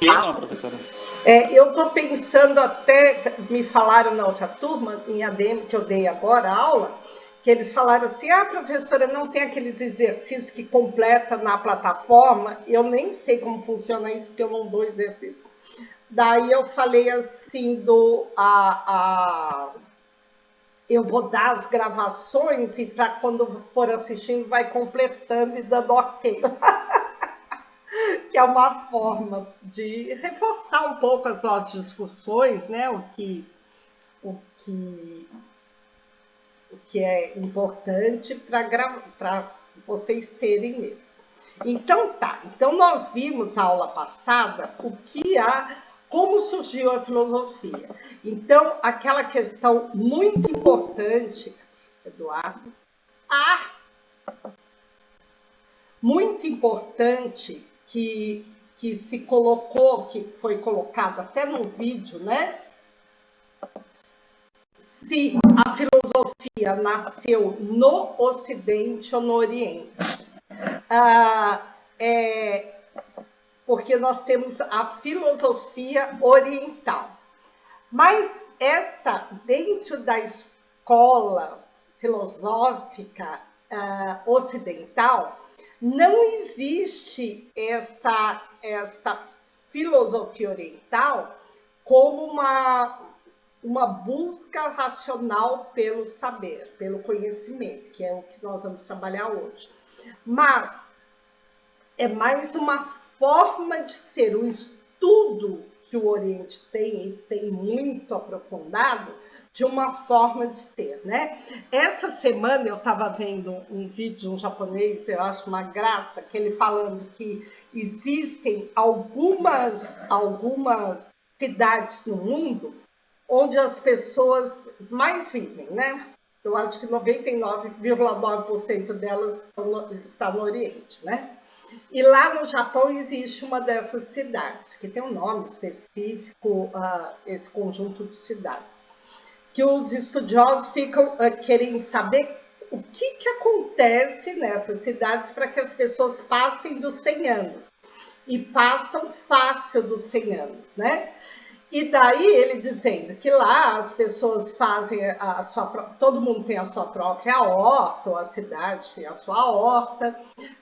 tema, professora? Eu estou pensando até, me falaram na outra turma, em ADM, que eu dei agora a aula, que eles falaram assim, professora, não tem aqueles exercícios que completa na plataforma, eu nem sei como funciona isso, porque eu não dou exercício. Daí eu falei assim, eu vou dar as gravações e para quando for assistindo vai completando e dando ok. Que é uma forma de reforçar um pouco as nossas discussões, né? O que é importante para vocês terem mesmo. Então tá, então nós vimos na aula passada como surgiu a filosofia. Então, aquela questão muito importante, Eduardo, muito importante que se colocou, que foi colocado até no vídeo, né? Se a filosofia nasceu no Ocidente ou no Oriente. Porque nós temos a filosofia oriental. Mas dentro da escola filosófica ocidental, não existe esta filosofia oriental como uma busca racional pelo saber, pelo conhecimento, que é o que nós vamos trabalhar hoje. Mas é mais uma forma de ser, um estudo que o Oriente tem muito aprofundado, de uma forma de ser, né? Essa semana eu estava vendo um vídeo de um japonês, eu acho uma graça, que ele falando que existem algumas cidades no mundo onde as pessoas mais vivem, né? Eu acho que 99,9% delas está no Oriente, né? E lá no Japão existe uma dessas cidades, que tem um nome específico, esse conjunto de cidades, que os estudiosos ficam querendo saber o que acontece nessas cidades para que as pessoas passem dos 100 anos. E passam fácil dos 100 anos, né? E daí ele dizendo que lá as pessoas fazem todo mundo tem a sua própria horta, ou a cidade tem a sua horta.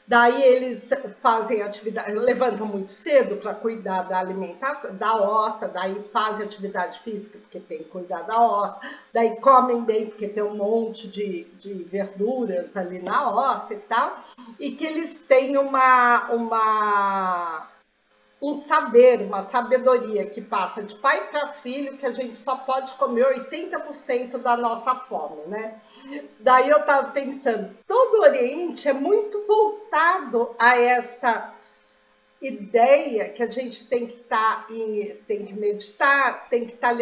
Daí eles fazem atividade, levantam muito cedo para cuidar da alimentação, da horta, daí fazem atividade física porque tem que cuidar da horta, daí comem bem porque tem um monte de verduras ali na horta e tal, e que eles têm um saber, uma sabedoria que passa de pai para filho, que a gente só pode comer 80% da nossa fome, né? Daí eu estava pensando, todo o Oriente é muito voltado a esta ideia que a gente tem que meditar, tem que estar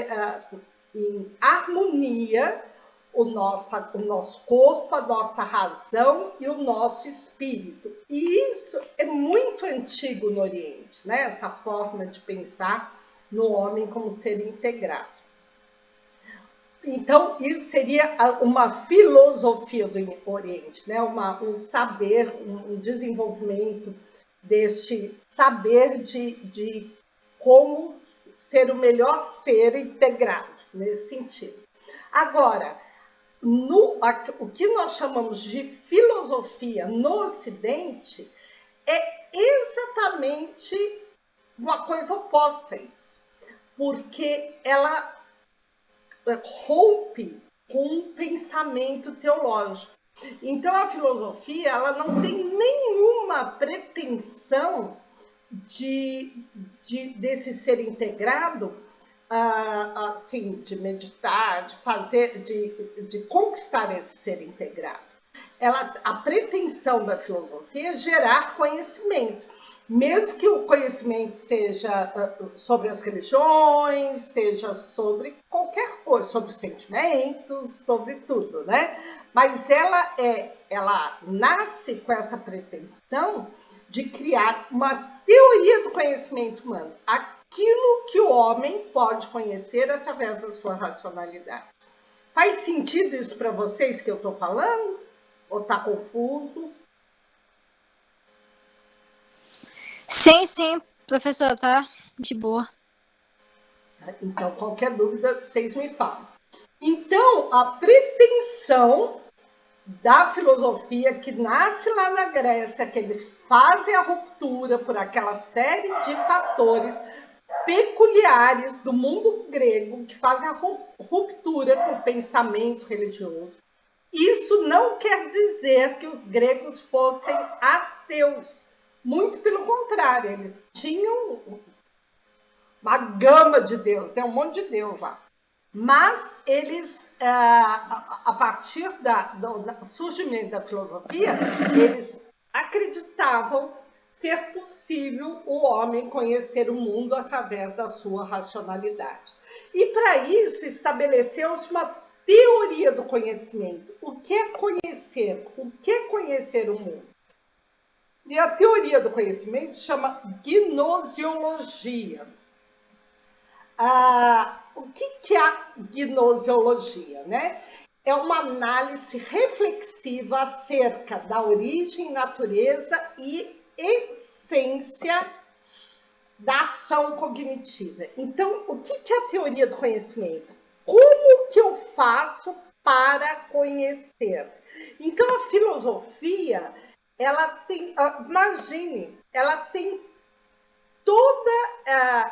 em harmonia o nosso corpo, a nossa razão e o nosso espírito. E isso é muito antigo no Oriente, né? Essa forma de pensar no homem como ser integrado. Então, isso seria uma filosofia do Oriente, né? Um saber, um desenvolvimento deste saber de como ser o melhor ser integrado, nesse sentido. Agora, o que nós chamamos de filosofia no Ocidente é exatamente uma coisa oposta a isso, porque ela rompe com um pensamento teológico. Então, a filosofia ela não tem nenhuma pretensão desse ser integrado, assim, de meditar, de fazer, de conquistar esse ser integrado. A pretensão da filosofia é gerar conhecimento, mesmo que o conhecimento seja sobre as religiões, seja sobre qualquer coisa, sobre sentimentos, sobre tudo, né? Mas ela nasce com essa pretensão de criar uma teoria do conhecimento humano, aquilo que o homem pode conhecer através da sua racionalidade. Faz sentido isso para vocês que eu estou falando? Ou está confuso? Sim, professora, tá De boa. Então, qualquer dúvida, vocês me falam. Então, a pretensão da filosofia que nasce lá na Grécia, que eles fazem a ruptura por aquela série de fatores peculiares do mundo grego, que fazem a ruptura com o pensamento religioso. Isso não quer dizer que os gregos fossem ateus. Muito pelo contrário, eles tinham uma gama de Deus, tem um monte de Deus lá. Mas eles, a partir do surgimento da filosofia, eles acreditavam ser possível o homem conhecer o mundo através da sua racionalidade. E para isso estabeleceu-se uma teoria do conhecimento. O que é conhecer? O que é conhecer o mundo? E a teoria do conhecimento chama gnosiologia. O que é a gnosiologia, né? É uma análise reflexiva acerca da origem, natureza e essência da ação cognitiva. Então, o que é a teoria do conhecimento? Como que eu faço para conhecer? Então, a filosofia, ela tem, imagine, ela tem toda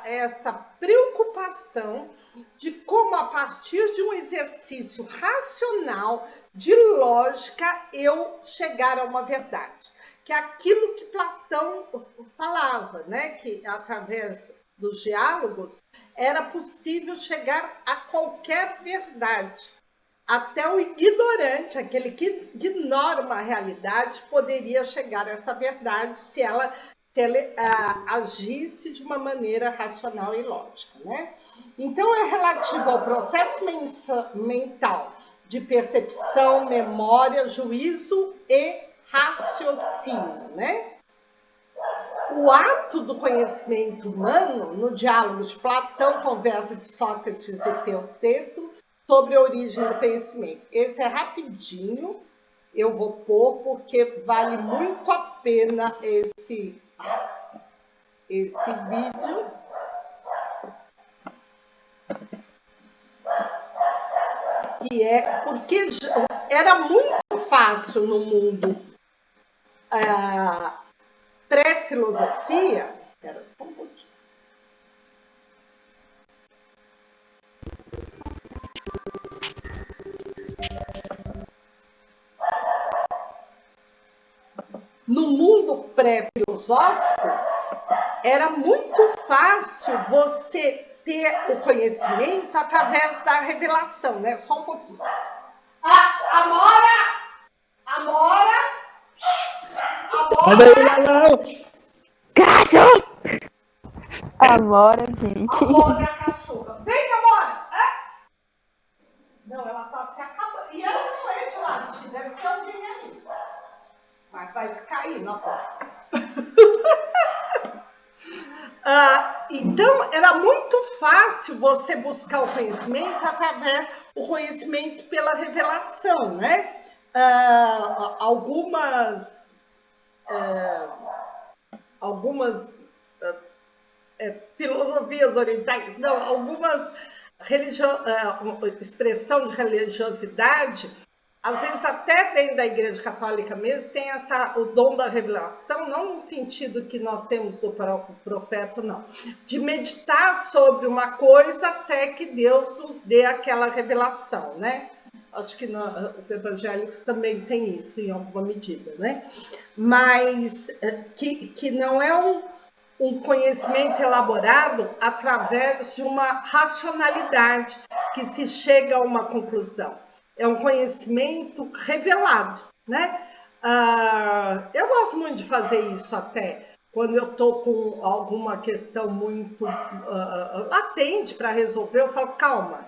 essa preocupação de como, a partir de um exercício racional, de lógica, eu chegar a uma verdade. Que é aquilo que Platão falava, né? Que através dos diálogos era possível chegar a qualquer verdade. Até o ignorante, aquele que ignora uma realidade, poderia chegar a essa verdade se ele agisse de uma maneira racional e lógica, né? Então, é relativo ao processo mental de percepção, memória, juízo e raciocínio, né? O ato do conhecimento humano, no diálogo de Platão, conversa de Sócrates e Teoteto, sobre a origem do conhecimento. Esse é rapidinho, eu vou pôr, porque vale muito a pena esse vídeo. Que é porque era muito fácil no mundo pré-filosofia. Espera só um pouquinho. No mundo pré-filosófico, era muito fácil você ter o conhecimento através da revelação, né? Só um pouquinho. Amora! Cachorro! Amora, gente. Amora, cachorra. Vem, Amora! Não, ela tá se acabando. E ela não é de latir, deve ter alguém aí. Mas vai ficar aí na porta. Então, era muito fácil você buscar o conhecimento através do conhecimento pela revelação, né? Algumas filosofias orientais, não, algumas expressão de religiosidade, às vezes até dentro da Igreja Católica mesmo, tem o dom da revelação, não no sentido que nós temos do profeta, não. De meditar sobre uma coisa até que Deus nos dê aquela revelação, né? Acho que os evangélicos também têm isso em alguma medida, né? Mas que não é um conhecimento elaborado através de uma racionalidade que se chega a uma conclusão. É um conhecimento revelado, né? Eu gosto muito de fazer isso até quando eu estou com alguma questão muito latente para resolver. Eu falo, calma,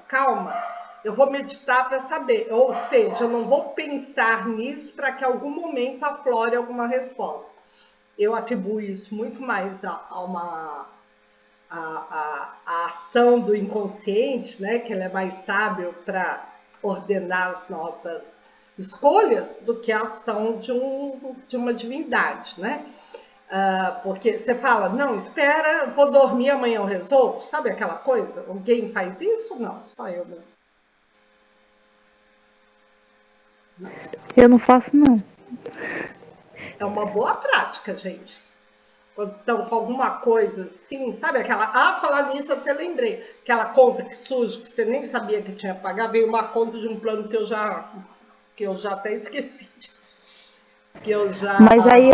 eu vou meditar para saber. Ou seja, eu não vou pensar nisso para que em algum momento aflore alguma resposta. Eu atribuo isso muito mais a ação do inconsciente, né? Que ele é mais sábio para ordenar as nossas escolhas do que a ação de uma divindade, né? Porque você fala, não, espera, vou dormir, amanhã eu resolvo. Sabe aquela coisa? Alguém faz isso? Não, só eu mesmo. Eu não faço, não. É uma boa prática, gente. Quando estão com alguma coisa assim, sabe aquela... falar nisso eu até lembrei. Aquela conta que surge, que você nem sabia que tinha que pagar, veio uma conta de um plano que eu já até esqueci. Que eu já... Mas aí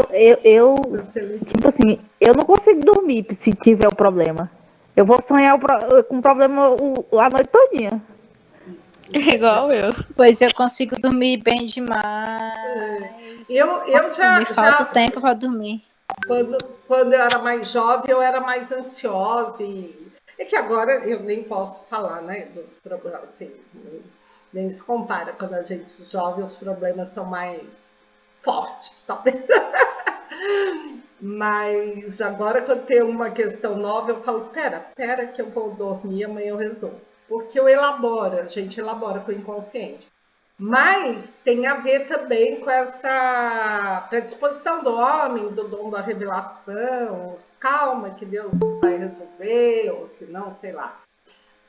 tipo assim, eu não consigo dormir se tiver o problema. Eu vou sonhar com o problema a noite todinha. Igual eu. Pois eu consigo dormir bem demais. Eu já... Me falta tempo para dormir. Quando eu era mais jovem, eu era mais ansiosa é que agora eu nem posso falar, né, dos problemas, assim, nem se compara. Quando a gente é jovem, os problemas são mais fortes, talvez. Mas agora, quando tem uma questão nova, eu falo, pera que eu vou dormir, amanhã eu resolvo. Porque a gente elabora com o inconsciente. Mas tem a ver também com essa predisposição do homem, do dom da revelação. Calma que Deus vai resolver, ou se não, sei lá.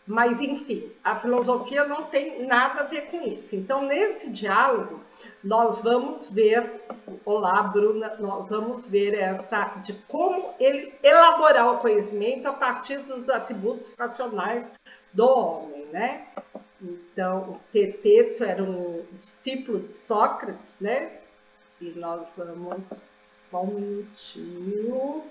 Mas, enfim, a filosofia não tem nada a ver com isso. Então, nesse diálogo, nós vamos ver... Olá, Bruna. Nós vamos ver de como ele elaborar o conhecimento a partir dos atributos racionais do homem, né? Então, o Teteto era um discípulo de Sócrates, né? E nós vamos... Só um minutinho.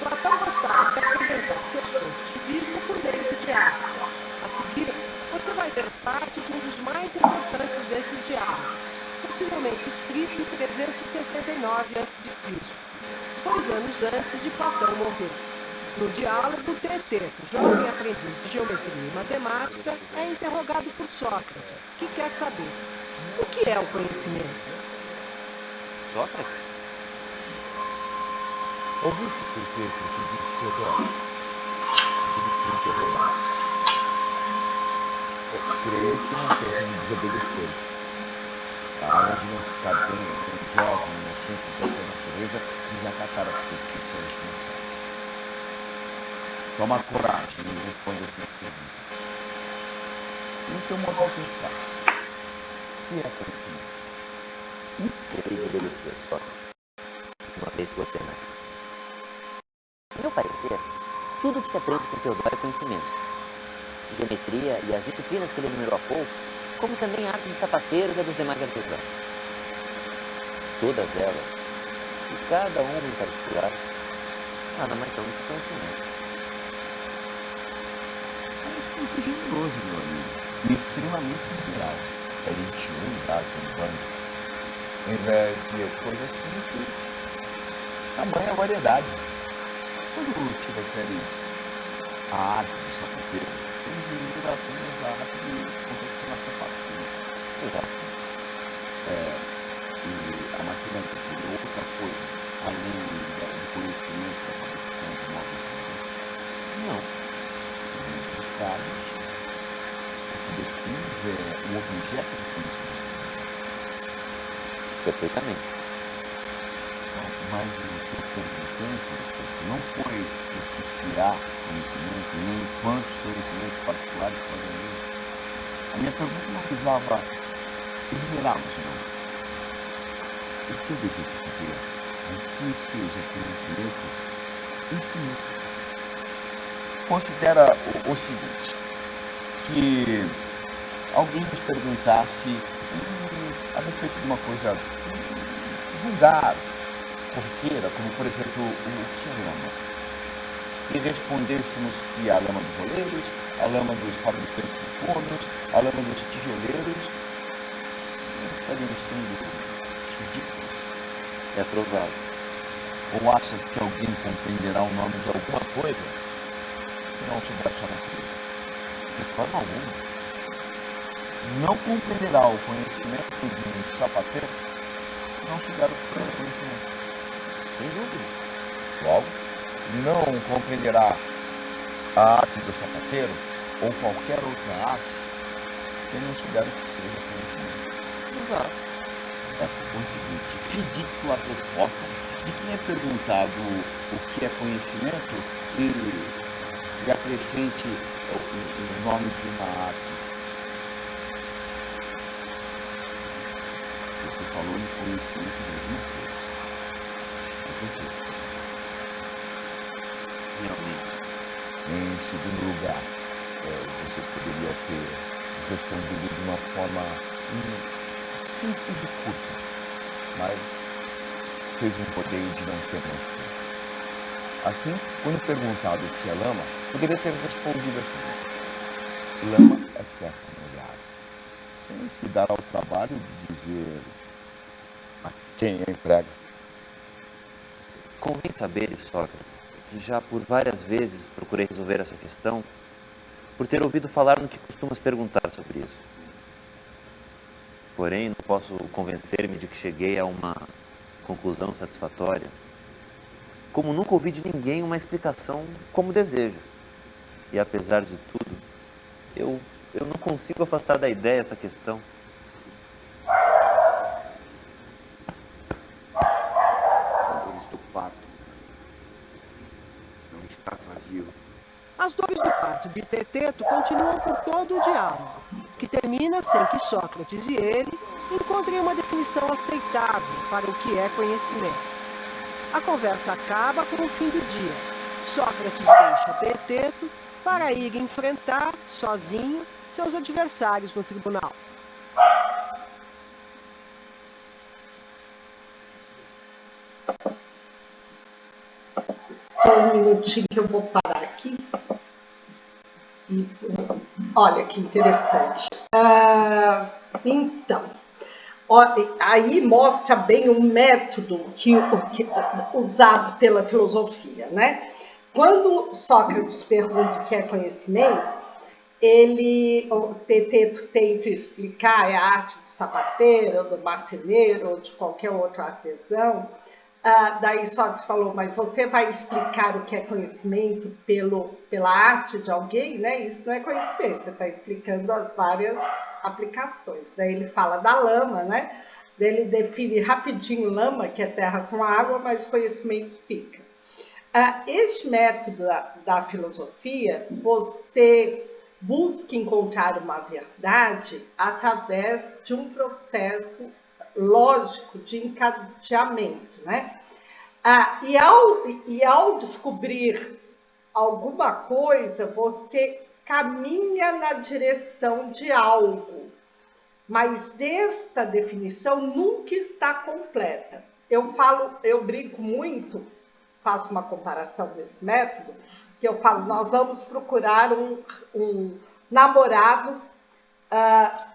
Platão gostava de apresentar seus pontos de vista por meio do diálogo. A seguir, você vai ver parte de um dos mais importantes desses diálogos, possivelmente escrito em 369 a.C., 2 anos antes de Platão morrer. No diálogo, Teteto, jovem aprendiz de geometria e matemática, é interrogado por Sócrates, que quer saber: o que é o conhecimento? Sócrates? Ouviste Teteto que disse Teodoro? Tive que interrogar. Creio que não pensa em desobedecer. Além de não ficar bem um jovem no assunto dessa natureza, desacatar as prescrições de um sábio. Toma coragem e responde as minhas perguntas. No teu modo de pensar, o que é conhecimento? Deveis obedecer, Sócrates, uma vez que o ordenais. A meu parecer, tudo o que se aprende com Teodoro é conhecimento. Geometria e as disciplinas que ele enumerou há pouco, como também a arte dos sapateiros e a dos demais artesãos. Todas elas, e cada uma em particular, nada mais são do que conhecimento. É muito generoso, meu amigo, e extremamente liberal. É 21 dados no banco. Ao invés de coisas simples, tamanha variedade. Quando te referes à arte do sapateiro, temos em mente apenas a arte de confeccionar sapatos. Exato. E a marcenaria seria outra coisa, além do conhecimento da fabricação de móveis. Não. Nos casos, o que defines é o objeto de conhecimento. Perfeitamente. Mas o que eu perguntei não foi o que há conhecimento, nem quantos conhecimentos particulares podem haver. A minha pergunta não visava enumerá-los, não. O que eu desejo saber é o que seja conhecimento infinito. Considera o seguinte, que alguém nos perguntasse a respeito de uma coisa vulgar, corriqueira, como por exemplo, o que é lama? E respondêssemos que a lama dos roleiros, a lama dos fabricantes de fornos, a lama dos tijoleiros, estaríamos sendo ridículos. É provável. Ou achas que alguém compreenderá o nome de alguma coisa que não souber sua natureza? de forma alguma. Não compreenderá o conhecimento de um sapateiro se não souber o que seja conhecimento. Sem dúvida. Logo, não compreenderá a arte do sapateiro ou qualquer outra arte se não souber o que seja conhecimento. Exato. É conseguinte, ridícula a resposta de quem é perguntado o que é conhecimento e acrescente o nome de uma arte. Você falou em conhecimento de alguma coisa. É perfeito. Realmente. Em segundo lugar, você poderia ter respondido de uma forma simples e curta, mas fez um rodeio de não ter noção. Assim, quando perguntado o que é lama, poderia ter respondido assim: lama é terra molhada, sem se dar ao trabalho de dizer a quem a emprega. Convém saberes, Sócrates, que já por várias vezes procurei resolver essa questão por ter ouvido falar no que costumas perguntar sobre isso. Porém, não posso convencer-me de que cheguei a uma conclusão satisfatória, como nunca ouvi de ninguém uma explicação como desejas. E apesar de tudo, eu não consigo afastar da ideia essa questão. São dores do parto. Não estás vazio. As dores do parto de Teteto continuam por todo o diálogo, que termina sem que Sócrates e ele encontrem uma definição aceitável para o que é conhecimento. A conversa acaba com o fim do dia. Sócrates deixa Teteto para ir enfrentar, sozinho, seus adversários no tribunal. Só um minutinho que eu vou parar aqui. Olha que interessante. Então, aí mostra bem o método usado pela filosofia, né? Quando Sócrates pergunta o que é conhecimento, o Teteto tenta explicar a arte do sapateiro, do marceneiro, ou de qualquer outro artesão. Daí Sócrates falou, mas você vai explicar o que é conhecimento pela arte de alguém, né? Isso não é conhecimento, você está explicando as várias aplicações. Daí ele fala da lama, né? Daí ele define rapidinho lama, que é terra com água, mas conhecimento fica. Este método da filosofia, você busca encontrar uma verdade através de um processo lógico de encadeamento, né? E ao descobrir alguma coisa, você caminha na direção de algo, mas esta definição nunca está completa. Eu brinco muito, faço uma comparação desse método, que eu falo, nós vamos procurar um namorado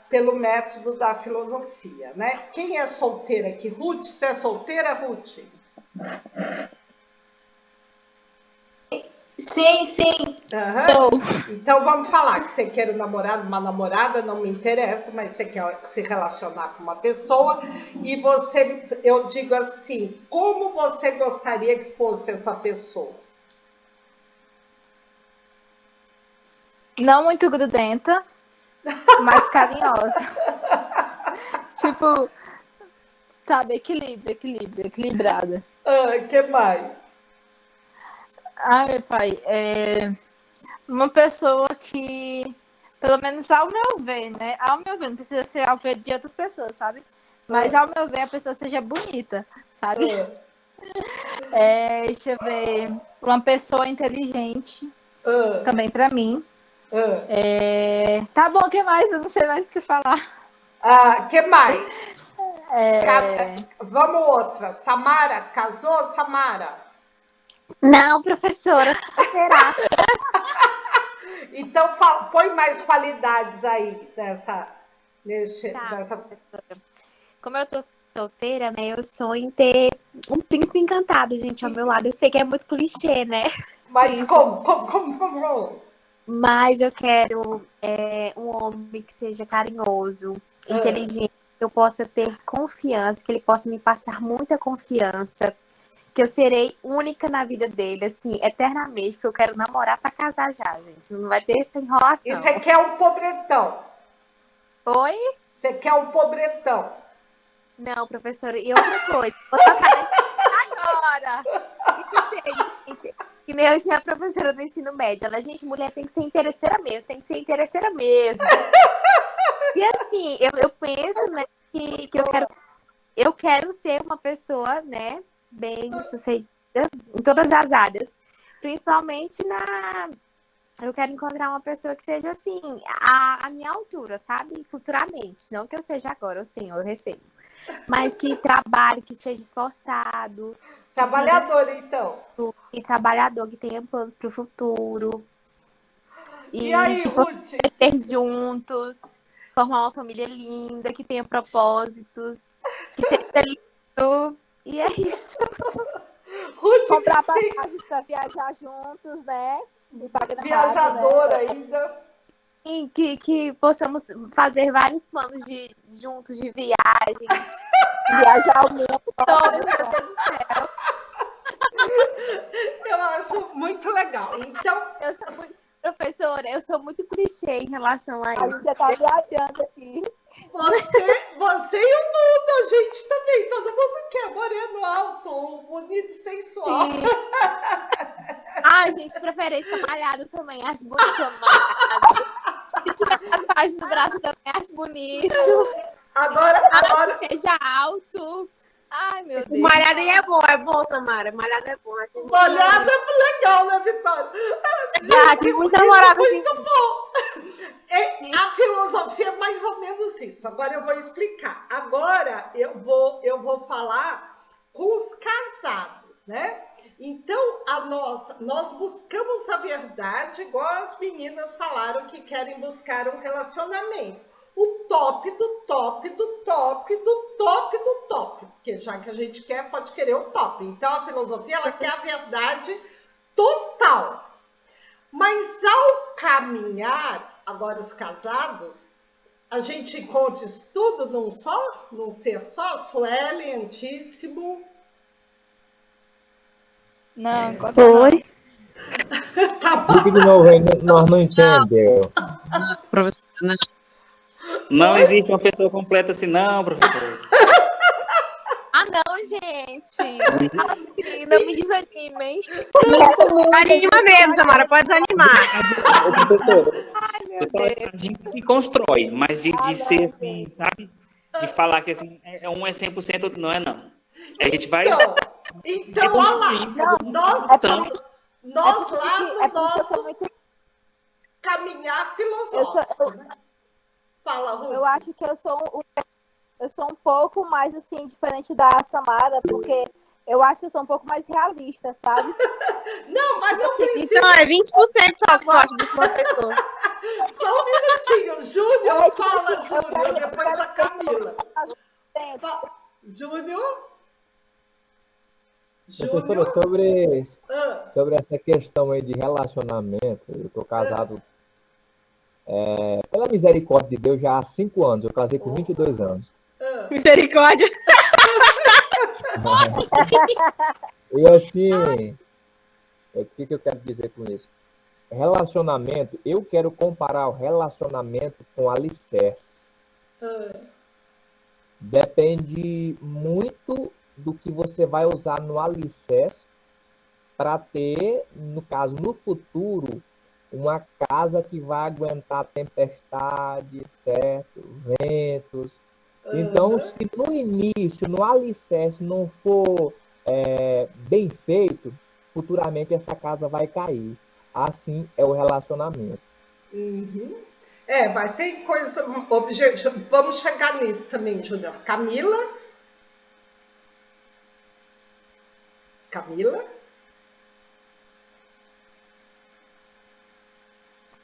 pelo método da filosofia, né? Quem é solteira aqui? Ruth, você é solteira, Ruth? Sim, sou. Então vamos falar que você quer um namorado, uma namorada, não me interessa, mas você quer se relacionar com uma pessoa e eu digo assim, como você gostaria que fosse essa pessoa? Não muito grudenta, mas carinhosa. Tipo, sabe, equilibrada. Que mais? Ai, meu pai, uma pessoa que, pelo menos ao meu ver, né? Ao meu ver, não precisa ser ao ver de outras pessoas, sabe? Mas ao meu ver, a pessoa seja bonita, sabe? Deixa eu ver. Uma pessoa inteligente, também pra mim. Tá bom, o que mais? Eu não sei mais o que falar. Que mais? Vamos outra. Samara, casou, Samara? Não, professora, será? Então, põe mais qualidades aí Tá, nessa... professora. Como eu tô solteira, né, eu sonho em ter um príncipe encantado, gente, ao meu lado. Eu sei que é muito clichê, né? Mas Isso. como? Mas eu quero um homem que seja carinhoso, inteligente, que eu possa ter confiança, que ele possa me passar muita confiança, que eu serei única na vida dele, assim, eternamente, que eu quero namorar pra casar já, gente. Não vai ter essa E enrolação. você quer um pobretão? Oi? Você quer um pobretão? Não, professora. E outra coisa, vou tocar nesse agora. E que seja, gente, que nem eu tinha a professora do ensino médio. Ela, gente, mulher tem que ser interesseira mesmo, tem que ser interesseira mesmo. E assim, eu penso, né, que eu quero ser uma pessoa, né, bem sucedida em todas as áreas. Principalmente eu quero encontrar uma pessoa que seja assim, a minha altura, sabe? Futuramente. Não que eu seja agora, ou sim, eu recebo. Mas que trabalhe, que seja esforçado. Trabalhador, então. E trabalhador, que tenha planos para o futuro. E aí, que Ruth? crescer juntos, formar uma família linda, que tenha propósitos, que seja lindo. E é isso. Ruth, Comprar sim, passagens para viajar juntos, né? E pagar na viajadora né? ainda. E que possamos fazer vários planos juntos de viagens. Viajar ao mundo. Todos, meu Deus do céu. Eu acho muito legal. Então, Eu sou muito, professora, eu sou muito clichê em relação a A isso. gente já tá viajando aqui. você e o mundo, a gente também. Todo mundo quer moreno alto, bonito, sensual. Sim. Ai, gente, preferência malhado também. Acho bonito malhado. Se tiver tatuagem no braço também, acho bonito. Agora, Que seja alto. Ai, meu Deus. Malhada é bom, Samara. Malhada é bom. molhada é legal, né, Vitória? Já tive muita namorada assim. Muito bom. A filosofia é mais ou menos isso. Agora eu vou explicar. Agora eu vou falar com os casados, né? Então, nós buscamos a verdade, igual as meninas falaram que querem buscar um relacionamento. O top do top do top do top do top. Porque já que a gente quer, pode querer o top. Então, a filosofia, ela quer a verdade total. Mas ao caminhar, agora os casados, a gente encontra isso tudo num ser só? Sueli, Antíssimo. Não, enquanto Oi. Tá bom. Diga de novo aí, nós não entendemos. Professora, não existe uma pessoa completa assim, não, professor. Ah, não, gente. Não me desanimem. Anima mesmo, Samara. Pode desanimar. Ai, meu Deus. A gente se constrói, mas de ser assim, sabe? De falar que assim, um é 100%, outro não é não. A gente vai... Então, olha lá. Nós lá no nosso caminhar filosófico. Fala, Ruth. Eu acho que eu sou um pouco mais, assim, diferente da Samara, porque eu acho que eu sou um pouco mais realista, sabe? Não, mas não precisa. Então, é 20% só que eu acho de uma pessoa. Só um minutinho. Júnior, fala, Júnior, depois a Camila. Júnior? Professora, sobre essa questão aí de relacionamento, eu tô casado, pela misericórdia de Deus, já há 5 anos. Eu casei com 22 anos. Misericórdia. E assim, o que eu quero dizer com isso? Relacionamento, eu quero comparar o relacionamento com alicerce. Depende muito do que você vai usar no alicerce para ter, no caso, no futuro, uma casa que vai aguentar tempestade, certo? Ventos. Então, se no início, no alicerce, não for bem feito, futuramente essa casa vai cair. Assim é o relacionamento. Uhum. Mas tem coisa... Vamos chegar nisso também, Júnior. Camila?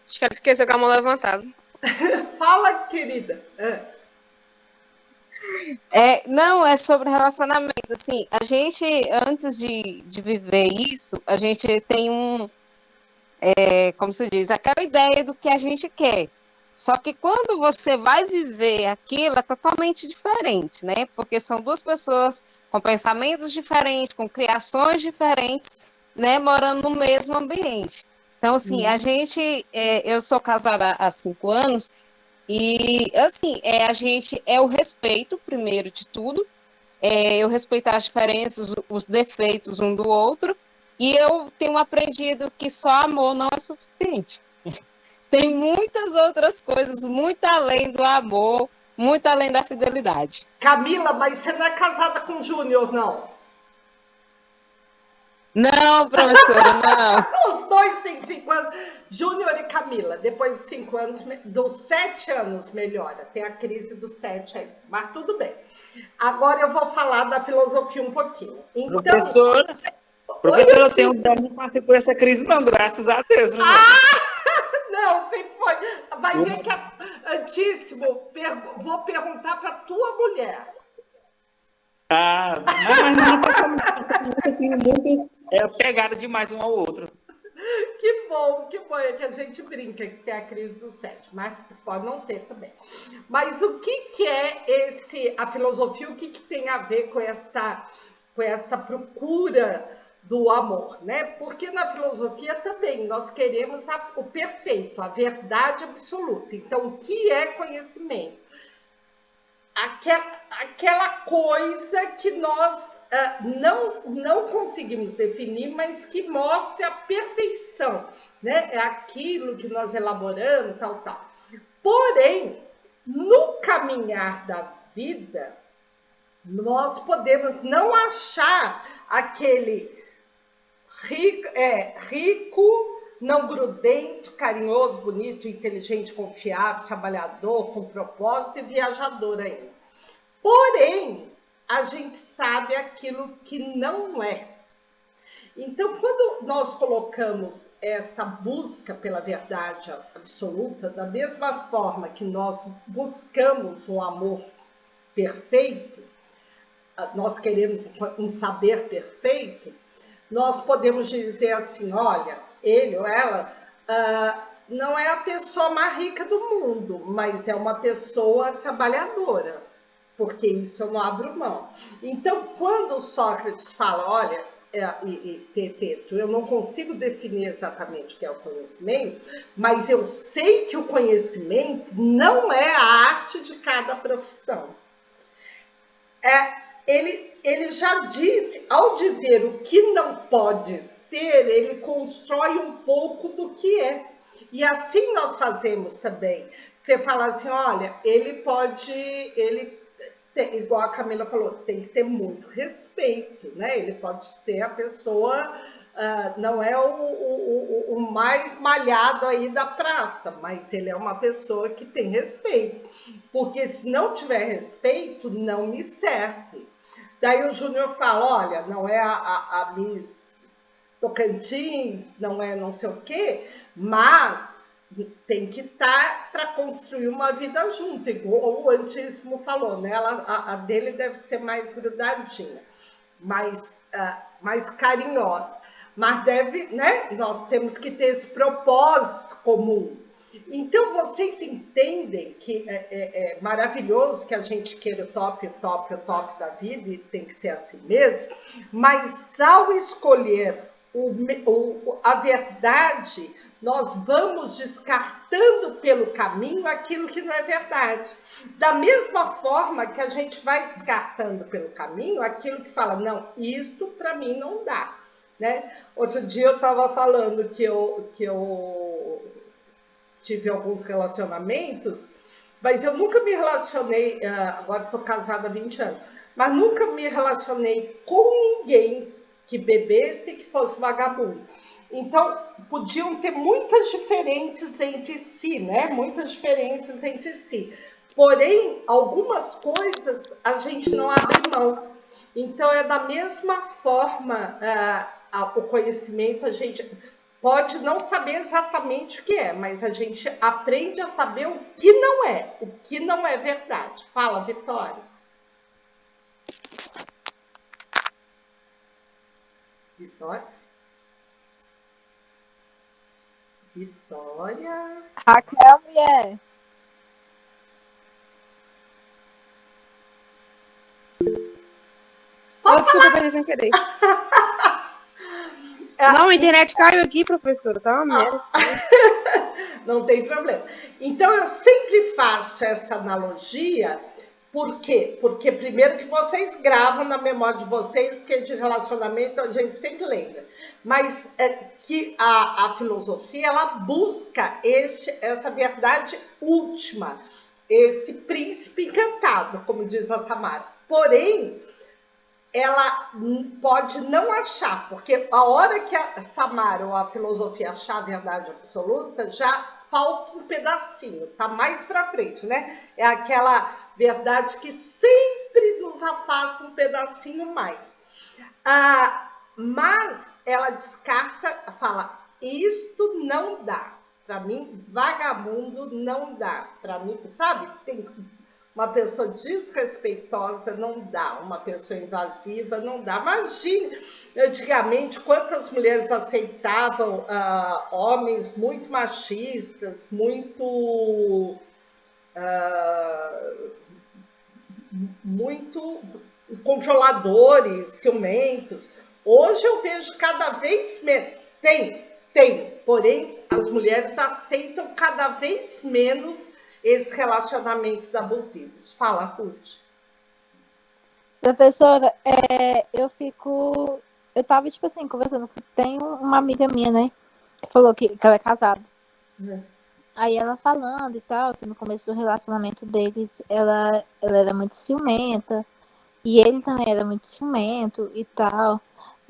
Acho que ela esqueceu com a mão levantada. Fala, querida. Não, é sobre relacionamento. Assim, a gente, antes de viver isso, a gente tem como se diz, aquela ideia do que a gente quer. Só que quando você vai viver aquilo, é totalmente diferente, né? Porque são duas pessoas com pensamentos diferentes, com criações diferentes, né? Morando no mesmo ambiente. Então, assim, eu sou casada há 5 anos e, assim, a gente é o respeito, primeiro de tudo, eu respeitar as diferenças, os defeitos um do outro, e eu tenho aprendido que só amor não é suficiente. Tem muitas outras coisas, muito além do amor, muito além da fidelidade. Camila, mas você não é casada com o Júnior, não? Não, professora, não. Os dois têm 5 anos. Júnior e Camila, depois dos 5 anos, dos 7 anos melhora. Tem a crise dos 7 aí, mas tudo bem. Agora eu vou falar da filosofia um pouquinho. Então, professora, eu tenho não passei por essa crise, não, graças a Deus. Não, sempre foi. Vai ver que Antíssimo, vou perguntar para tua mulher. Mas não tá assim, muito pegada demais um ao outro. Que bom, é que a gente brinca que tem a crise do 7, mas pode não ter também. Mas o que é a filosofia, o que tem a ver com esta procura do amor, né? Porque na filosofia também nós queremos o perfeito, a verdade absoluta. Então, o que é conhecimento? Aquela coisa que nós não conseguimos definir, mas que mostra a perfeição, né? É aquilo que nós elaboramos, tal. Porém, no caminhar da vida, nós podemos não achar aquele rico, não grudento, carinhoso, bonito, inteligente, confiável, trabalhador, com propósito e viajador ainda. Porém, a gente sabe aquilo que não é. Então, quando nós colocamos esta busca pela verdade absoluta, da mesma forma que nós buscamos um amor perfeito, nós queremos um saber perfeito, nós podemos dizer assim, olha, ele ou ela não é a pessoa mais rica do mundo, mas é uma pessoa trabalhadora, porque isso eu não abro mão. Então, quando Sócrates fala, olha, Teto, eu não consigo definir exatamente o que é o conhecimento, mas eu sei que o conhecimento não é a arte de cada profissão. Ele já disse, ao dizer o que não pode ser, ele constrói um pouco do que é. E assim nós fazemos também. Você fala assim, olha, igual a Camila falou, tem que ter muito respeito, né? Ele pode ser a pessoa, não é o mais malhado aí da praça, mas ele é uma pessoa que tem respeito. Porque se não tiver respeito, não me serve. Daí o Júnior fala, olha, não é a Miss Tocantins, não é não sei o quê, mas tem que estar para construir uma vida junto, igual o Antíssimo falou, né? A dele deve ser mais grudadinha, mais carinhosa, mas né? Nós temos que ter esse propósito comum. Então, vocês entendem que é maravilhoso que a gente queira o top da vida, e tem que ser assim mesmo, mas ao escolher a verdade, nós vamos descartando pelo caminho aquilo que não é verdade. Da mesma forma que a gente vai descartando pelo caminho aquilo que fala, não, isto para mim não dá. Né? Outro dia eu estava falando que eu tive alguns relacionamentos, mas eu nunca me relacionei, agora estou casada há 20 anos, mas nunca me relacionei com ninguém que bebesse e que fosse vagabundo. Então, podiam ter muitas diferenças entre si, né? Muitas diferenças entre si. Porém, algumas coisas a gente não abre mão. Então, é da mesma forma o conhecimento, a gente pode não saber exatamente o que é, mas a gente aprende a saber o que não é verdade. Fala, Vitória. Vitória? Vitória. Raquel, mulher. Desculpa, eu perdi sem querer. Não, a internet caiu aqui, professora. Tá uma merda. Não tem problema. Então, eu sempre faço essa analogia. Por quê? Porque primeiro que vocês gravam na memória de vocês, porque de relacionamento a gente sempre lembra. Mas que a filosofia, ela busca essa verdade última, esse príncipe encantado, como diz a Samara. Porém, ela pode não achar, porque a hora que a Samara ou a filosofia achar a verdade absoluta, já falta um pedacinho, tá mais para frente, né? É aquela verdade que sempre nos afasta um pedacinho mais. Mas ela descarta, fala, isto não dá. Para mim, vagabundo não dá. Para mim, sabe? Tem uma pessoa desrespeitosa não dá, uma pessoa invasiva não dá. Imagine, antigamente, quantas mulheres aceitavam homens muito machistas, muito controladores, ciumentos. Hoje eu vejo cada vez menos. Tem, porém, as mulheres aceitam cada vez menos esses relacionamentos abusivos. Fala, Ruth. Professora, eu tava, tipo assim, conversando, tem uma amiga minha, né, que falou que ela é casada. Aí ela falando e tal, que no começo do relacionamento deles, ela era muito ciumenta, e ele também era muito ciumento e tal,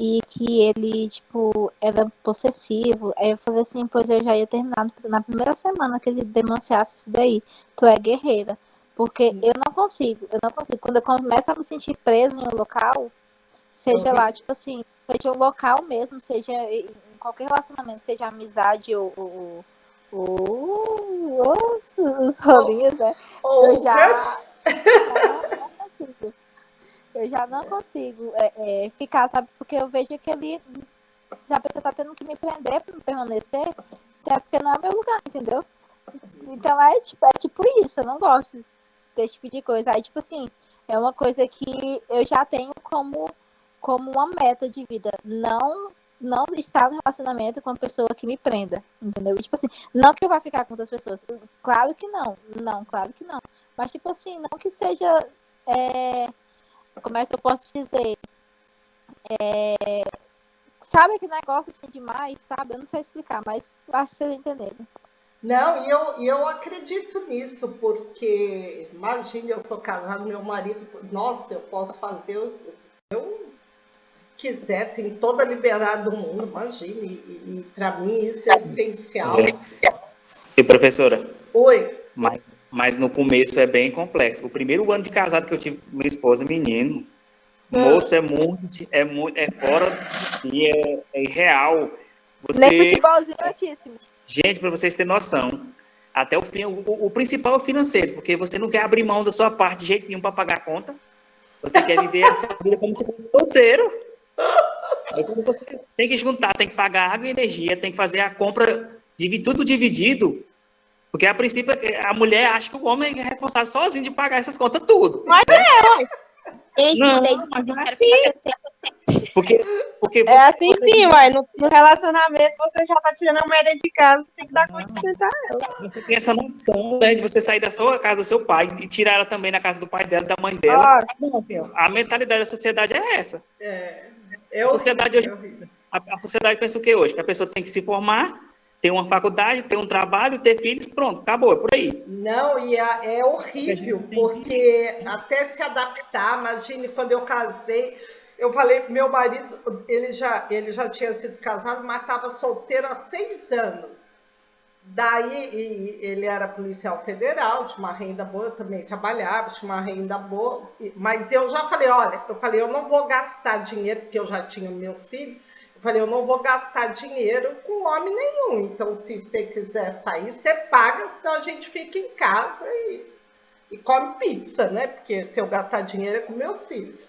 e que ele, tipo, era possessivo. Aí eu falei assim, pois eu já ia terminar na primeira semana que ele denunciasse isso daí. Tu é guerreira. Porque eu não consigo. Quando eu começo a me sentir preso em um local, seja lá, tipo assim, seja um local mesmo, seja em qualquer relacionamento, seja amizade ou os rolinhos, né? Eu já não consigo. Eu já não consigo ficar, sabe? Porque eu vejo que ali, se a pessoa tá tendo que me prender pra me permanecer, é porque não é meu lugar, entendeu? Então é tipo isso, eu não gosto desse tipo de coisa. Aí, tipo assim, é uma coisa que eu já tenho como uma meta de vida. Não estar no relacionamento com uma pessoa que me prenda, entendeu? E, tipo assim, não que eu vá ficar com outras pessoas. Claro que não. Não, claro que não. Mas, tipo assim, não que seja... como é que eu posso dizer? Sabe aquele negócio assim demais, sabe? Eu não sei explicar, mas acho que vocês entenderam. Não, e eu acredito nisso, porque, imagina, eu sou casada, meu marido, nossa, eu posso fazer o que eu quiser, tem toda a liberdade do mundo, imagine, e para mim isso é essencial. E professora? Oi. Mas no começo é bem complexo. O primeiro ano de casado que eu tive com minha esposa, menino, moço, é fora de si, é irreal. Nem futebolzinho altíssimo. Gente, para vocês terem noção, até o fim, o principal é o financeiro, porque você não quer abrir mão da sua parte de jeito nenhum para pagar a conta. Você quer viver a sua vida como se fosse solteiro. Aí quando você tem que juntar, tem que pagar água e energia, tem que fazer a compra, tudo dividido. Porque, a princípio, a mulher acha que o homem é responsável sozinho de pagar essas contas tudo. Mas né? Gente, Não, mudei mas não é assim. Porque é assim sim, uai. No relacionamento você já tá tirando a mulher dentro de casa, você tem que dar conta de sustentar ela. Você tem essa noção, né, de você sair da sua casa do seu pai e tirar ela também na casa do pai dela, da mãe dela. Não, a mentalidade da sociedade é essa. A sociedade hoje, a sociedade pensa o que hoje? Que a pessoa tem que se formar, ter uma faculdade, ter um trabalho, ter filhos, pronto, acabou, é por aí. Não, e é horrível, porque até se adaptar, imagine, quando eu casei, eu falei pro meu marido, ele já tinha sido casado, mas estava solteiro há 6 anos. Daí, ele era policial federal, tinha uma renda boa, eu também trabalhava, tinha uma renda boa, mas eu já falei, olha, eu não vou gastar dinheiro, porque eu já tinha meus filhos, eu falei, eu não vou gastar dinheiro com homem nenhum, então se você quiser sair, você paga, senão a gente fica em casa e come pizza, né? Porque se eu gastar dinheiro é com meus filhos.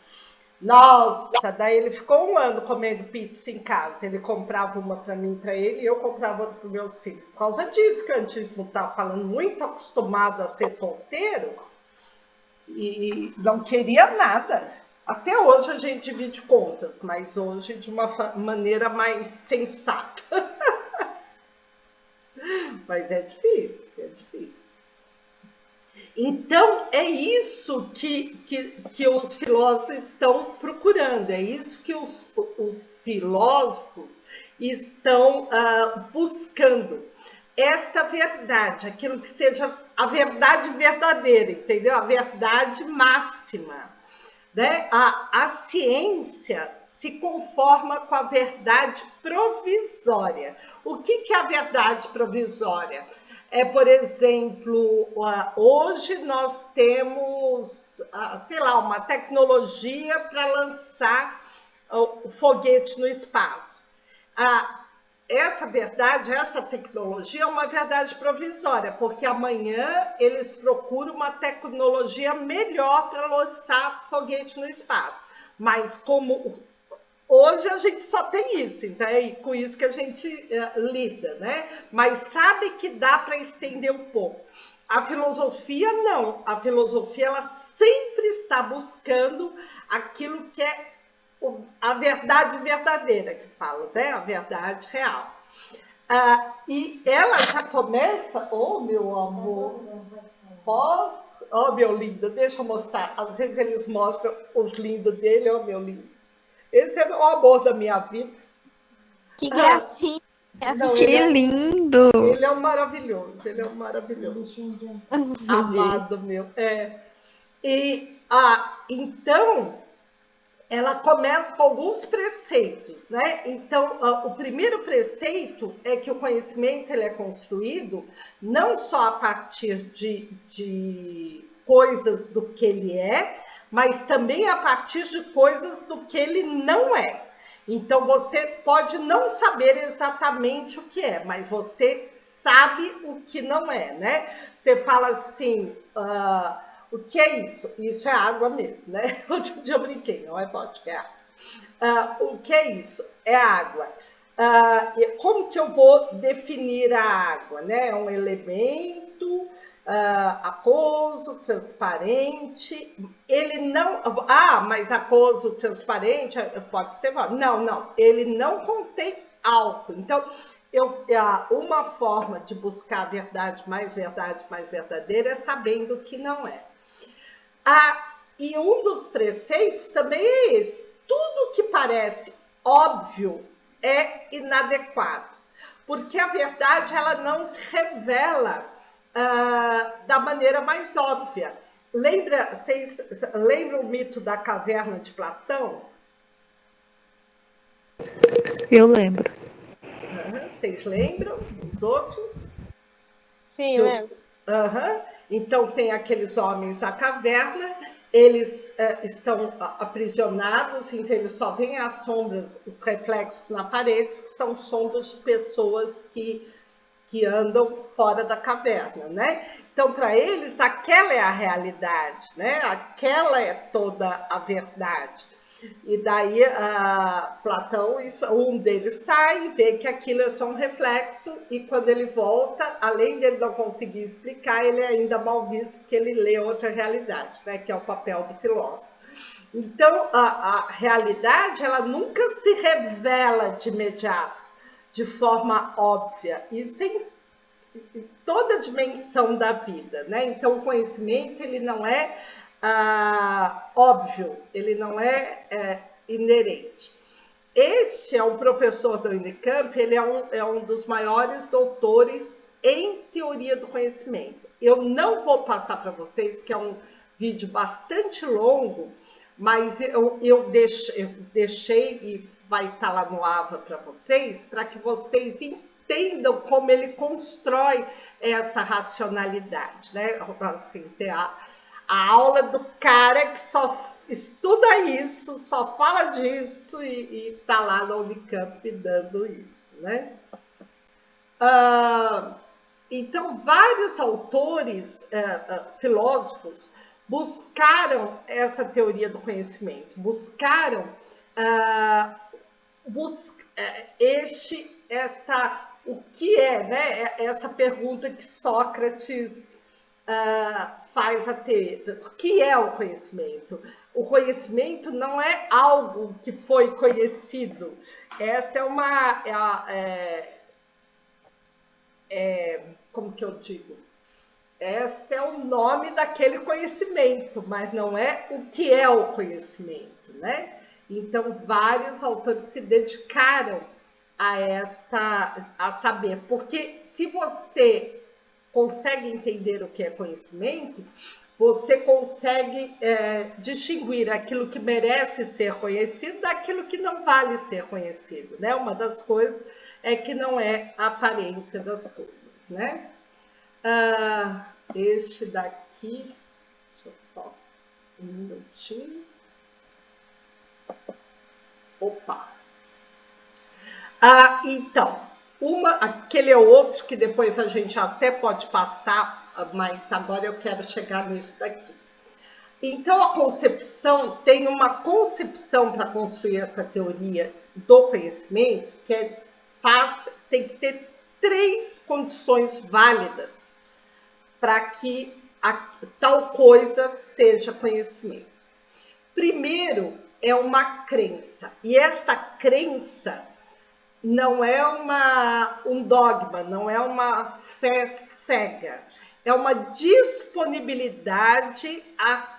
Nossa, daí ele ficou um ano comendo pizza em casa. Ele comprava uma para mim, para ele, e eu comprava outra para os meus filhos. Por causa disso que o Antíssimo está falando, muito acostumado a ser solteiro e não queria nada. Até hoje a gente divide contas, mas hoje de uma maneira mais sensata. Mas é difícil, é difícil. Então, é isso que os filósofos estão procurando, é isso que os filósofos estão buscando. Esta verdade, aquilo que seja a verdade verdadeira, entendeu? A verdade máxima. Né? A ciência se conforma com a verdade provisória. O que é a verdade provisória? Por exemplo, hoje nós temos, sei lá, uma tecnologia para lançar o foguete no espaço. Essa verdade, essa tecnologia é uma verdade provisória, porque amanhã eles procuram uma tecnologia melhor para lançar foguete no espaço. Mas como hoje a gente só tem isso, então é com isso que a gente lida, né? Mas sabe que dá para estender um pouco. A filosofia não. A filosofia ela sempre está buscando aquilo que é a verdade verdadeira, que fala, né? A verdade real. E ela já começa, meu amor, meu lindo, deixa eu mostrar. Às vezes eles mostram os lindos dele, meu lindo. Esse é o amor da minha vida. Que gracinha. Não, que lindo. Ele é um maravilhoso, ele é um maravilhoso. Amado meu. Então, ela começa com alguns preceitos, né? Então, o primeiro preceito é que o conhecimento ele é construído não só a partir de coisas do que ele é, mas também a partir de coisas do que ele não é. Então, você pode não saber exatamente o que é, mas você sabe o que não é, né? Você fala assim... o que é isso? Isso é água mesmo, né? Outro dia eu brinquei, não é vodka, é água. O que é isso? É água. Como que eu vou definir a água? Né? É um elemento aquoso, transparente. Ele não... mas aquoso, transparente, pode ser... Não. Ele não contém álcool. Então... uma forma de buscar a verdade mais verdadeira é sabendo o que não é. E um dos preceitos também é esse. Tudo que parece óbvio é inadequado, porque a verdade ela não se revela da maneira mais óbvia. Vocês lembram o mito da caverna de Platão? Eu lembro. Vocês lembram? Os outros? Sim, eu lembro. Então, tem aqueles homens na caverna, eles estão aprisionados, então eles só veem as sombras, os reflexos na parede, que são sombras de pessoas que andam fora da caverna, né? Então, para eles, aquela é a realidade, né? Aquela é toda a verdade. E daí, Platão, um deles sai e vê que aquilo é só um reflexo, e quando ele volta, além dele não conseguir explicar, ele é ainda mal visto, porque ele lê outra realidade, né, que é o papel do filósofo. Então, a realidade, ela nunca se revela de imediato, de forma óbvia. Isso em toda a dimensão da vida, né? Então, o conhecimento, ele não é... óbvio, ele não é inerente. Este é um professor da Unicamp, ele é um dos maiores doutores em teoria do conhecimento. Eu não vou passar para vocês, que é um vídeo bastante longo, mas eu deixei e vai estar lá no AVA para vocês, para que vocês entendam como ele constrói essa racionalidade, né? Assim, a aula do cara que só estuda isso, só fala disso e está lá na Unicamp dando isso, né? Então, vários autores, filósofos, buscaram essa teoria do conhecimento, buscaram o que é, né? Essa pergunta que Sócrates faz a ter. O que é o conhecimento? O conhecimento não é algo que foi conhecido. Esta é como que eu digo? Este é o nome daquele conhecimento, mas não é o que é o conhecimento, né? Então, vários autores se dedicaram a saber, porque se você consegue entender o que é conhecimento, você consegue distinguir aquilo que merece ser conhecido daquilo que não vale ser conhecido, né? Uma das coisas é que não é a aparência das coisas, né? Este daqui, deixa eu só um minutinho. Opa! Então, aquele é outro que depois a gente até pode passar, mas agora eu quero chegar nisso daqui. Então, a concepção, tem uma concepção para construir essa teoria do conhecimento, que tem que ter 3 condições válidas para que tal coisa seja conhecimento. Primeiro, é uma crença, e esta crença não é um dogma, não é uma fé cega, é uma disponibilidade a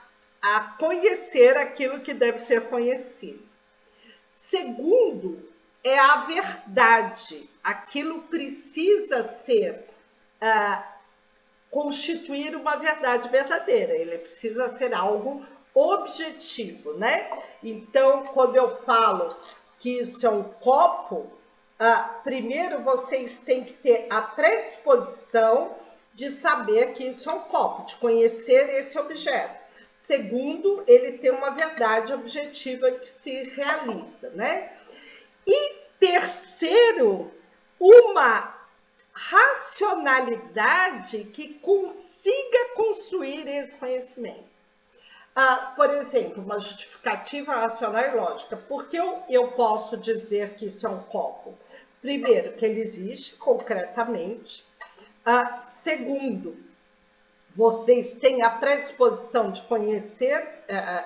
conhecer aquilo que deve ser conhecido. Segundo, é a verdade, aquilo precisa constituir uma verdade verdadeira, ele precisa ser algo objetivo, né? Então, quando eu falo que isso é um copo, primeiro vocês têm que ter a predisposição de saber que isso é um copo, de conhecer esse objeto. Segundo, ele tem uma verdade objetiva que se realiza, né? E terceiro, uma racionalidade que consiga construir esse conhecimento. Por exemplo, uma justificativa racional e lógica. Por que eu posso dizer que isso é um copo? Primeiro, que ele existe concretamente. Segundo, vocês têm a predisposição de conhecer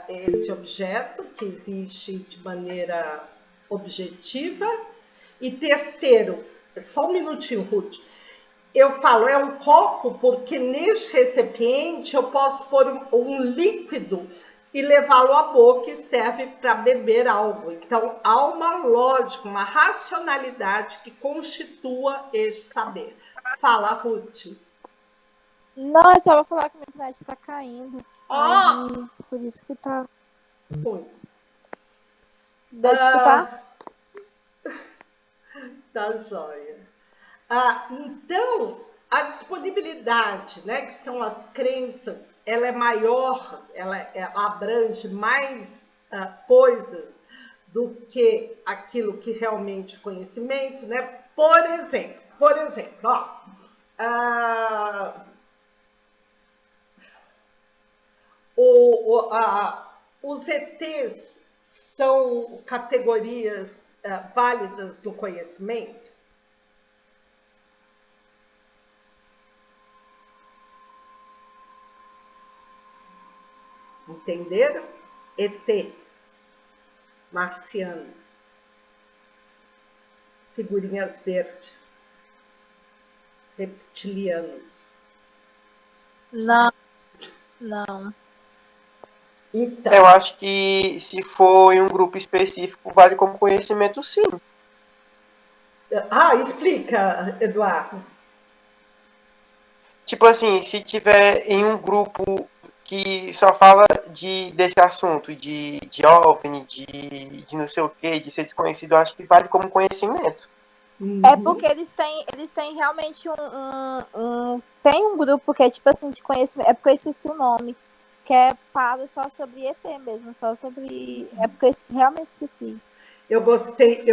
esse objeto, que existe de maneira objetiva. E terceiro, só um minutinho, Ruth. Eu falo, é um copo porque neste recipiente eu posso pôr um líquido e levá-lo à boca e serve para beber algo. Então, há uma lógica, uma racionalidade que constitua este saber. Fala, Ruth. Não, é só pra falar que a minha internet tá caindo. Aí, por isso que tá... Oi. Deu de escutar? Tá jóia. Então, a disponibilidade, né, que são as crenças, ela é maior, ela abrange mais coisas do que aquilo que realmente é conhecimento, né? Por exemplo, os ETs são categorias válidas do conhecimento? Entenderam? ET, marciano, figurinhas verdes, reptilianos. Não. Então, Eu acho que se for em um grupo específico, vale como conhecimento, sim. Explica, Eduardo. Tipo assim, se tiver em um grupo que só fala desse assunto, de OVNI, de não sei o que, de ser desconhecido, eu acho que vale como conhecimento. É porque eles têm realmente tem um grupo que é tipo assim, de conhecimento, é porque eu esqueci o nome, que fala só sobre ET mesmo, só sobre, é porque eu realmente esqueci. Eu gostei,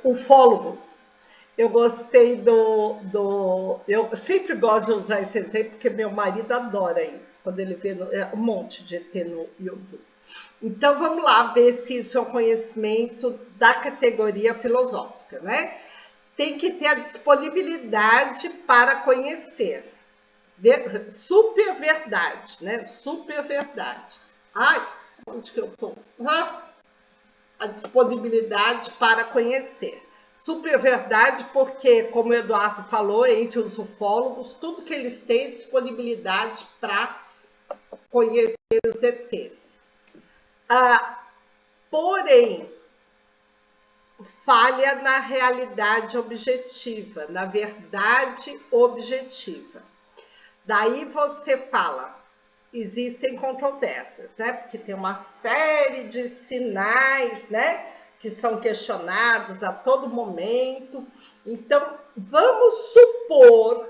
ufólogos. Eu gostei eu sempre gosto de usar esse exemplo, porque meu marido adora isso, quando ele vê um monte de ET no YouTube. Então, vamos lá ver se isso é um conhecimento da categoria filosófica, né? Tem que ter a disponibilidade para conhecer. Super verdade, né? Super verdade. Ai, onde que eu estou? A disponibilidade para conhecer. Super verdade porque, como o Eduardo falou, entre os ufólogos, tudo que eles têm é disponibilidade para conhecer os ETs. Porém, falha na realidade objetiva, na verdade objetiva. Daí você fala, existem controvérsias, né? Porque tem uma série de sinais, né? Que são questionados a todo momento. Então, vamos supor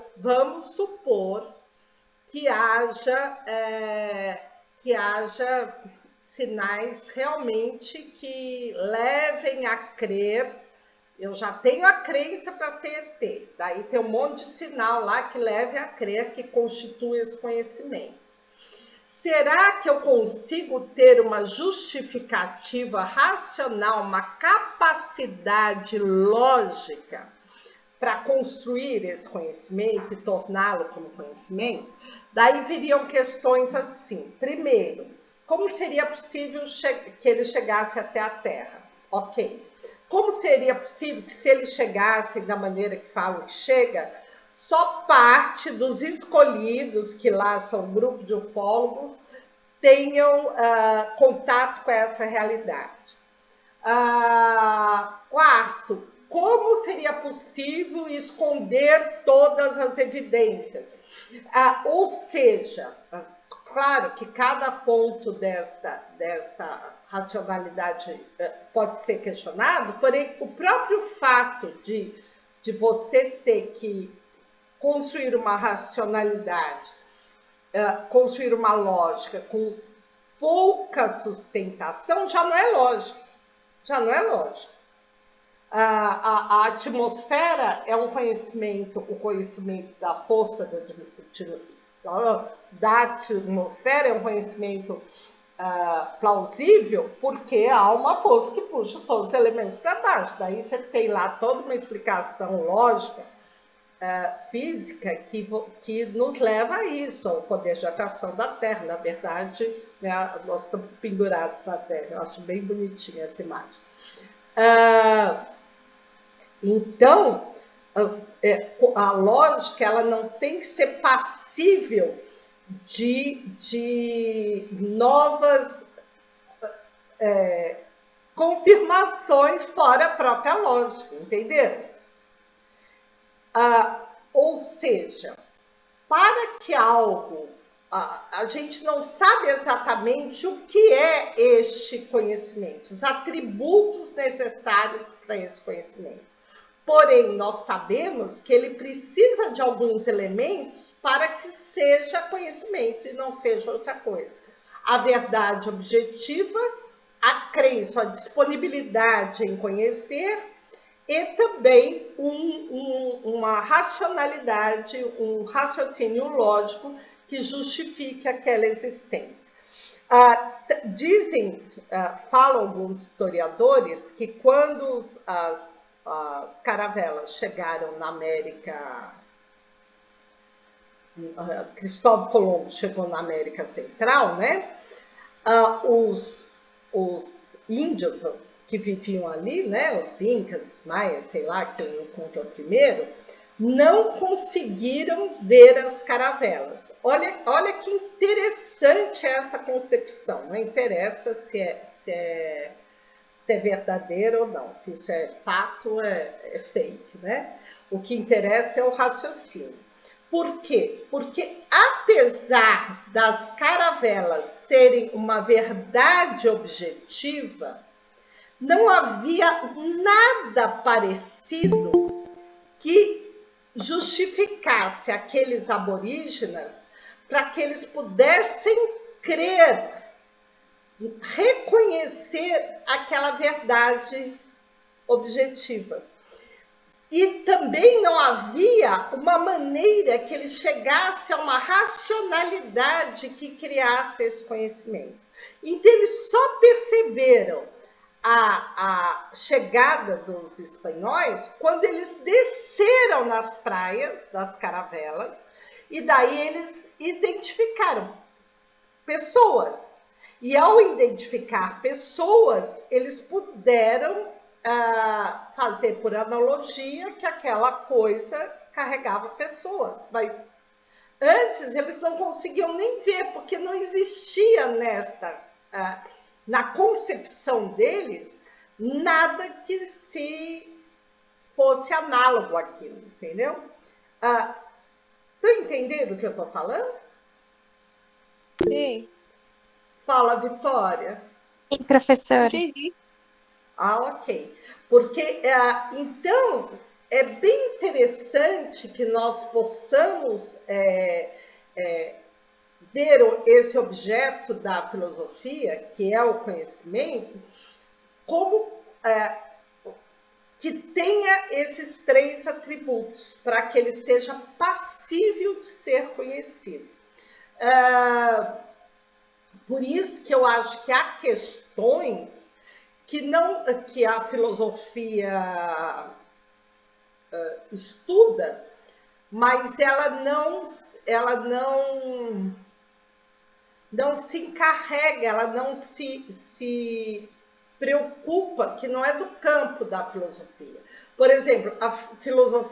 que haja sinais realmente que levem a crer. Eu já tenho a crença para ser ET, daí tem um monte de sinal lá que leve a crer que constitui esse conhecimento. Será que eu consigo ter uma justificativa racional, uma capacidade lógica para construir esse conhecimento e torná-lo como conhecimento? Daí viriam questões assim. Primeiro, como seria possível que ele chegasse até a Terra? Ok. Como seria possível que, se eles chegassem da maneira que falam que chega, só parte dos escolhidos, que lá são um grupo de ufólogos, tenham contato com essa realidade? Quarto, como seria possível esconder todas as evidências? Ou seja, claro que cada ponto desta racionalidade pode ser questionado, porém o próprio fato de você ter que construir uma racionalidade, construir uma lógica com pouca sustentação já não é lógica. Já não é lógica. A atmosfera é um conhecimento, o conhecimento da força da atmosfera é um conhecimento plausível, porque há uma força que puxa todos os elementos para baixo. Daí você tem lá toda uma explicação lógica, física, que nos leva a isso, ao poder de atração da Terra. Na verdade, né, nós estamos pendurados na Terra. Eu acho bem bonitinha essa imagem. Então, a lógica ela não tem que ser passível de novas confirmações fora a própria lógica, entenderam? Ou seja, para que algo, a gente não sabe exatamente o que é este conhecimento, os atributos necessários para esse conhecimento. Porém, nós sabemos que ele precisa de alguns elementos para que seja conhecimento e não seja outra coisa. A verdade objetiva, a crença, a disponibilidade em conhecer e também uma racionalidade, um raciocínio lógico que justifique aquela existência. Falam alguns historiadores que quando as caravelas chegaram na América, Cristóvão Colombo chegou na América Central, né? Os índios que viviam ali, né? Os incas, maias, sei lá, que eu encontrei primeiro, não conseguiram ver as caravelas. Olha que interessante essa concepção. Não interessa se é verdadeiro ou não, se isso é fato, é fake, né? O que interessa é o raciocínio. Por quê? Porque apesar das caravelas serem uma verdade objetiva, não havia nada parecido que justificasse aqueles aborígenas para que eles pudessem crer, reconhecer aquela verdade objetiva. E também não havia uma maneira que ele chegasse a uma racionalidade que criasse esse conhecimento. Então, eles só perceberam a chegada dos espanhóis quando eles desceram nas praias das caravelas, e daí eles identificaram pessoas. E ao identificar pessoas, eles puderam fazer por analogia que aquela coisa carregava pessoas. Mas antes eles não conseguiam nem ver, porque não existia na concepção deles nada que se fosse análogo àquilo, entendeu? Estão entendendo o que eu estou falando? Sim. Fala, Vitória. Sim, professora. Entendi. Ok. Porque, então, é bem interessante que nós possamos ver esse objeto da filosofia, que é o conhecimento, como que tenha esses 3 atributos, para que ele seja passível de ser conhecido. Por isso que eu acho que há questões que a filosofia estuda, mas ela não se encarrega, ela não se preocupa, que não é do campo da filosofia. Por exemplo,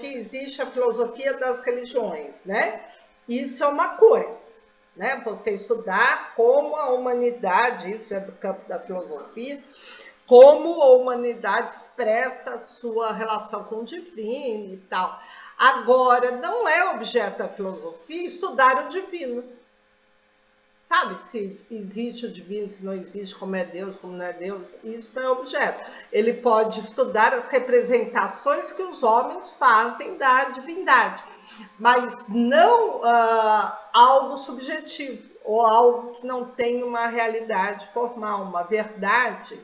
existe a filosofia das religiões, né? Isso é uma coisa, né? Você estudar como a humanidade, isso é do campo da filosofia, como a humanidade expressa a sua relação com o divino e tal. Agora, não é objeto da filosofia estudar o divino. Sabe, se existe o divino, se não existe, como é Deus, como não é Deus, isso não é objeto. Ele pode estudar as representações que os homens fazem da divindade, mas não algo subjetivo, ou algo que não tem uma realidade formal, uma verdade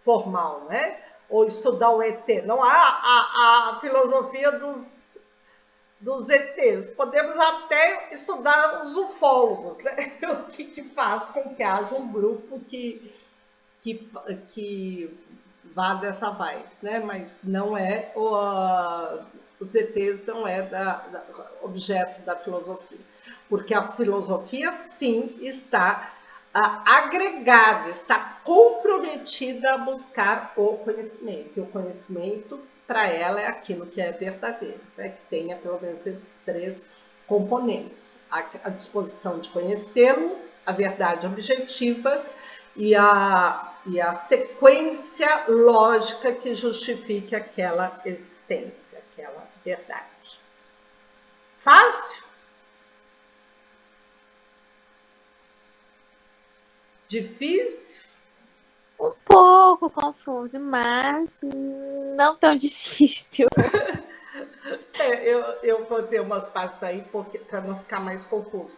formal, né? Ou estudar o ET. Não há a filosofia dos ETs. Podemos até estudar os ufólogos, né? O que faz com que haja um grupo que vá dessa vibe, né? Mas não é os ETs não é objeto da filosofia, porque a filosofia sim está agregada, está comprometida a buscar o conhecimento. E o conhecimento, para ela, é aquilo que é verdadeiro, né? Que tenha pelo menos esses 3 componentes: a disposição de conhecê-lo, a verdade objetiva e a sequência lógica que justifique aquela existência, aquela verdade. Fácil? Difícil? Um pouco confuso, mas não tão difícil. Eu vou ter umas partes aí para não ficar mais confuso.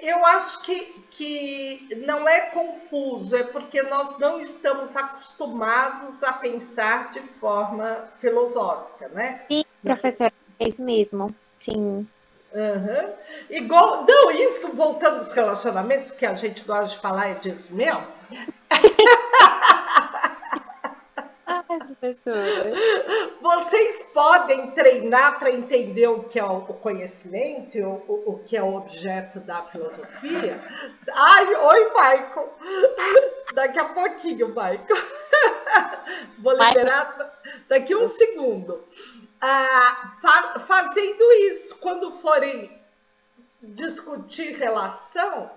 Eu acho que não é confuso, é porque nós não estamos acostumados a pensar de forma filosófica, né? Sim, professora, é isso mesmo. Sim. Uhum. Igual, não, isso, voltando aos relacionamentos, que a gente gosta de falar, é disso mesmo. Ai, professora. Vocês podem treinar para entender o que é o conhecimento, o que é o objeto da filosofia. Ai, oi, Michael. Daqui a pouquinho, Michael. Vou liberar daqui a um segundo. Fazendo isso, quando forem discutir relação,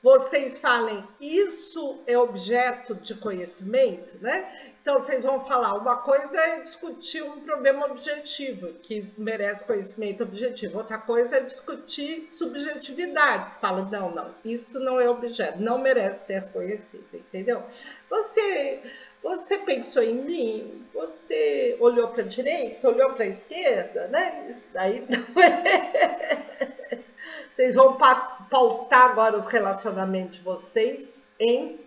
vocês falem, isso é objeto de conhecimento, né? Então, vocês vão falar, uma coisa é discutir um problema objetivo, que merece conhecimento objetivo. Outra coisa é discutir subjetividades. Fala, não, isso não é objeto, não merece ser conhecido, entendeu? Você pensou em mim, você olhou para a direita, olhou para a esquerda, né? Isso daí não é... Vocês vão pautar agora os relacionamentos de vocês em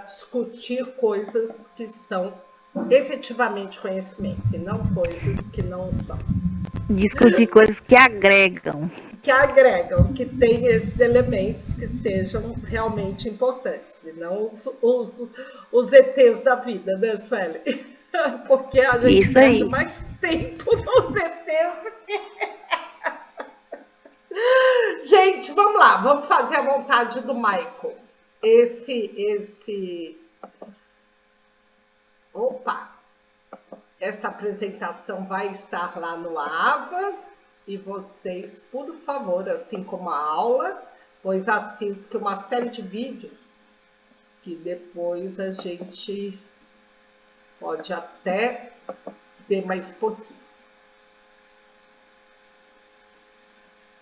discutir coisas que são efetivamente conhecimento, e não coisas que não são. Discutir coisas que agregam. Que agregam, que tem esses elementos que sejam realmente importantes, e não os ETs da vida, né, Sueli? Porque a gente Isso perde aí. mais tempo nos ETs do que... Gente, vamos lá, vamos fazer a vontade do Michael. Esta apresentação vai estar lá no AVA, e vocês, por favor, assim como a aula, pois assistam uma série de vídeos que depois a gente pode até ver mais pouquinho.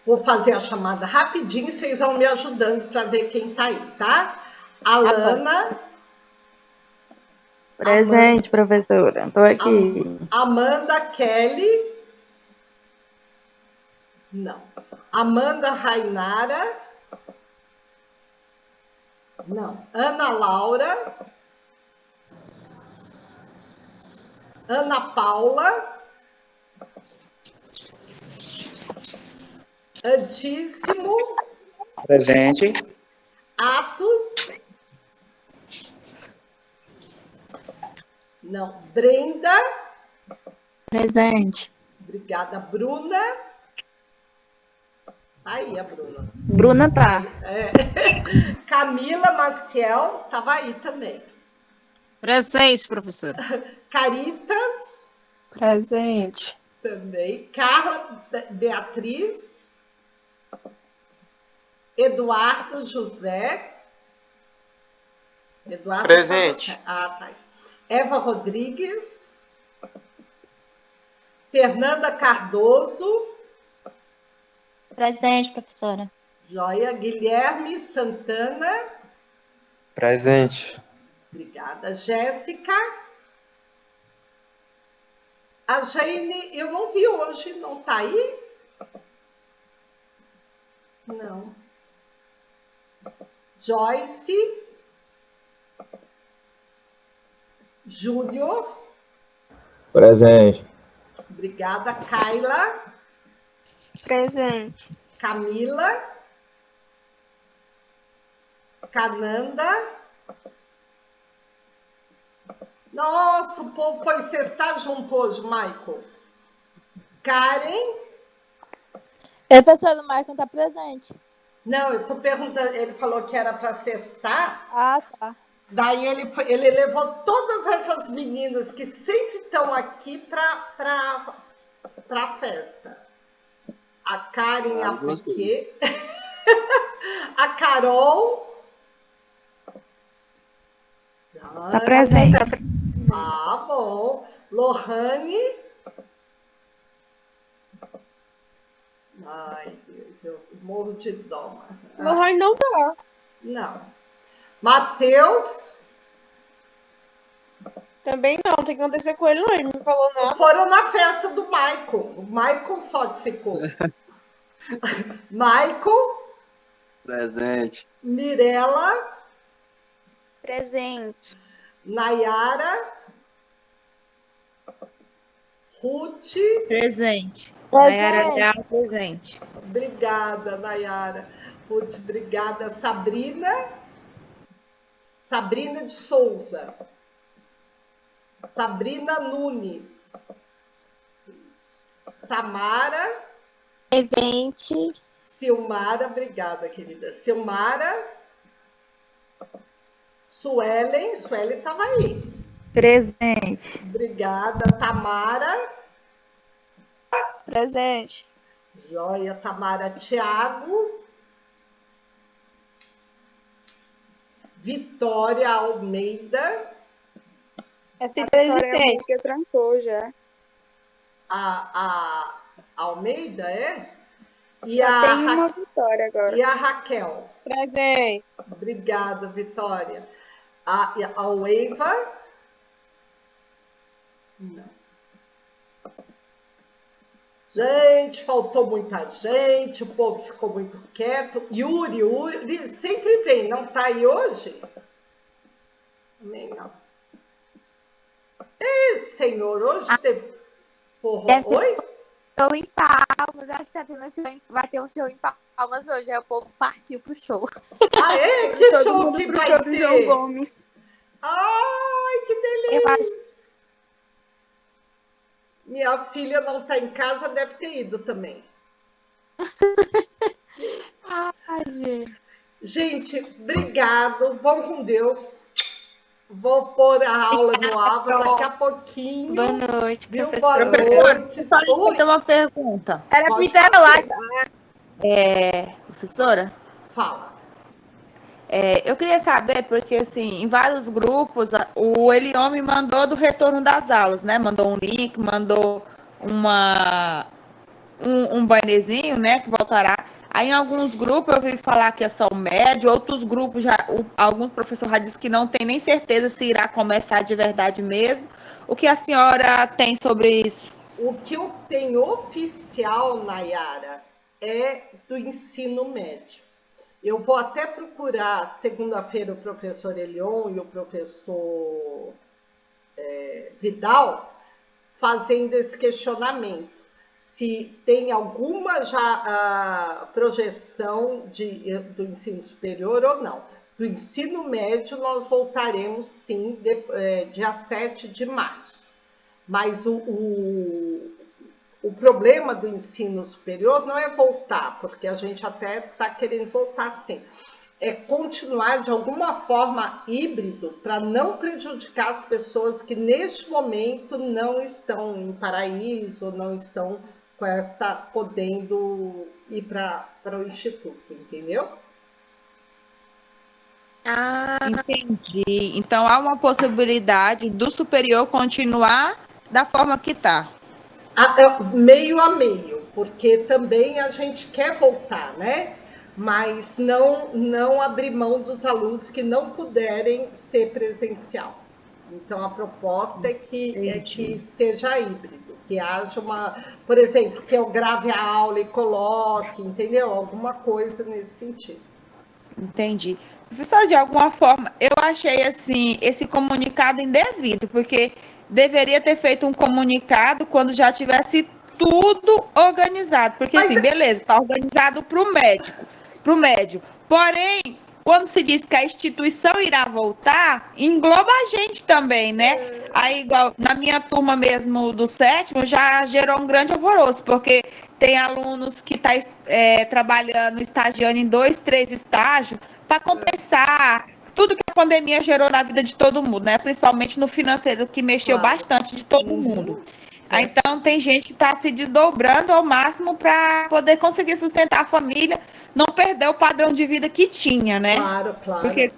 Vou fazer a chamada rapidinho, vocês vão me ajudando para ver quem está aí, tá? Alana. Presente, professora. Estou aqui. Amanda Kelly. Não. Amanda Rainara. Não. Ana Laura. Ana Paula. Antíssimo. Presente. Atos. Não. Brenda. Presente. Obrigada, Bruna. Aí, a Bruna. Bruna tá. Camila Maciel estava aí também. Presente, professora. Caritas. Presente. Também. Carla Beatriz. Eduardo José. Eduardo Presente. tá. Eva Rodrigues. Fernanda Cardoso. Presente, professora. Joia. Guilherme Santana. Presente. Obrigada. Jéssica. A Jane, eu não vi hoje, não está aí? Não. Joyce. Júnior. Presente. Obrigada. Kaila. Presente. Camila. Cananda. Nossa, o povo foi sextar junto hoje, Michael. Karen. Professor, o Michael está presente. Não, eu estou perguntando, ele falou que era para sextar. Ah, tá. Daí ele levou todas essas meninas que sempre estão aqui para a festa. A Karen, a Piquet, a Carol. Tá presente. Ah, bom. Lohane. Ai, Deus, eu morro de dó. Lohane não tá. Não. Matheus. Também não, tem que acontecer com ele, não. Ele não me falou nada. Foram na festa do Michael. O Michael só que ficou. Michael. Presente. Mirella. Presente. Nayara. Ruth. Presente. Nayara Leal, presente. Obrigada, Nayara. Ruth, obrigada. Sabrina. Sabrina de Souza. Sabrina Nunes. Samara. Presente. Silmara, obrigada, querida. Silmara. Suelen estava aí. Presente. Obrigada. Tamara. Presente. Joia. Tamara. Tiago. Vitória Almeida. Essa existente. Que trancou já. A Almeida, é? E Só tem uma Vitória agora. E a Raquel. Presente. Obrigada, Vitória. A Weiva. Não. Gente, faltou muita gente, o povo ficou muito quieto. Yuri sempre vem, não tá aí hoje? Também não. Senhor, hoje teve forró. Deve ser Oi? show em Palmas. Acho que tá tendo vai ter um show em Palmas hoje. Aí o povo partiu pro show. Ah, é? Que Todo show mundo que pro vai show do João ter? Gomes. Ai, que delícia! Eu acho Minha filha não está em casa, deve ter ido também. Ai, gente. Gente, obrigado. Vão com Deus. Vou pôr a aula no ar daqui a pouquinho. Boa noite, Viu? professora. Boa Professora, noite. só lhe fazer uma pergunta. Era Pode me dar lá. Professora, Fala. eu queria saber, porque assim, em vários grupos, o Elion me mandou do retorno das aulas, né? Mandou um link, mandou um bannerzinho, né? Que voltará. Aí em alguns grupos eu ouvi falar que é só o médio, outros grupos alguns professores já disseram que não tem nem certeza se irá começar de verdade mesmo. O que a senhora tem sobre isso? O que eu tenho oficial, Nayara, é do ensino médio. Eu vou até procurar segunda-feira o professor Elion e o professor Vidal fazendo esse questionamento. Se tem alguma já projeção do ensino superior ou não. Do ensino médio, nós voltaremos, sim, dia 7 de março. Mas o problema do ensino superior não é voltar, porque a gente até está querendo voltar, sim. É continuar, de alguma forma, híbrido, para não prejudicar as pessoas que, neste momento, não estão em Paraíso, não estão podendo ir para o Instituto, entendeu? Entendi. Então há uma possibilidade do superior continuar da forma que está. Meio a meio, porque também a gente quer voltar, né? Mas não abrir mão dos alunos que não puderem ser presencial. Então, a proposta é que seja híbrido, que haja por exemplo, que eu grave a aula e coloque, entendeu? Alguma coisa nesse sentido. Entendi. Professora, de alguma forma, eu achei assim esse comunicado indevido, porque deveria ter feito um comunicado quando já tivesse tudo organizado. Porque, assim, beleza, está organizado para o médio. Porém, quando se diz que a instituição irá voltar, engloba a gente também, né? Aí, igual na minha turma mesmo do 7º, já gerou um grande alvoroço, porque tem alunos que estão trabalhando, estagiando em 2, 3 estágios, para compensar tudo que a pandemia gerou na vida de todo mundo, né? Principalmente no financeiro, que mexeu bastante de todo mundo. Aí, então, tem gente que está se desdobrando ao máximo para poder conseguir sustentar a família, não perder o padrão de vida que tinha, né? Claro, claro. Porque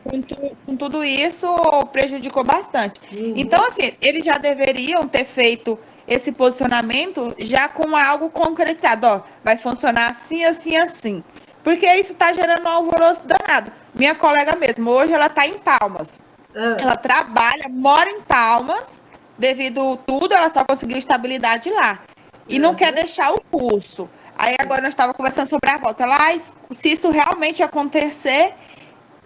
com tudo isso prejudicou bastante. Então, assim, eles já deveriam ter feito esse posicionamento já com algo concretizado. Ó, vai funcionar assim, assim, assim. Porque isso está gerando um alvoroço danado. Minha colega mesmo, hoje ela está em Palmas. Ela trabalha, mora em Palmas, devido a tudo, ela só conseguiu estabilidade lá. E não quer deixar o curso. Aí agora nós estávamos conversando sobre a volta. Se isso realmente acontecer,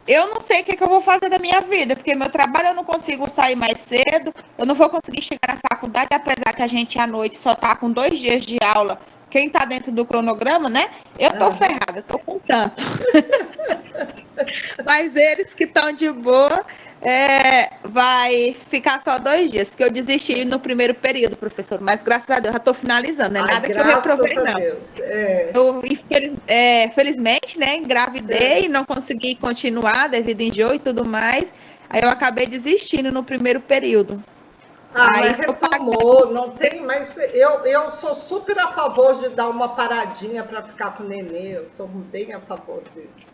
eu não sei o que eu vou fazer da minha vida, porque meu trabalho eu não consigo sair mais cedo, eu não vou conseguir chegar na faculdade, apesar que a gente à noite só está com 2 dias de aula. Quem está dentro do cronograma, né? Eu tô ferrada, tô com tanto. Mas eles que estão de boa, vai ficar só 2 dias, porque eu desisti no primeiro período, professor. Mas graças a Deus, já estou finalizando, não é nada que eu reprovei, não. Eu, felizmente, né, engravidei, não consegui continuar devido a enjoo e tudo mais. Aí eu acabei desistindo no primeiro período. Mas retomou, não tem, mas eu sou super a favor de dar uma paradinha para ficar com o nenê, eu sou bem a favor disso.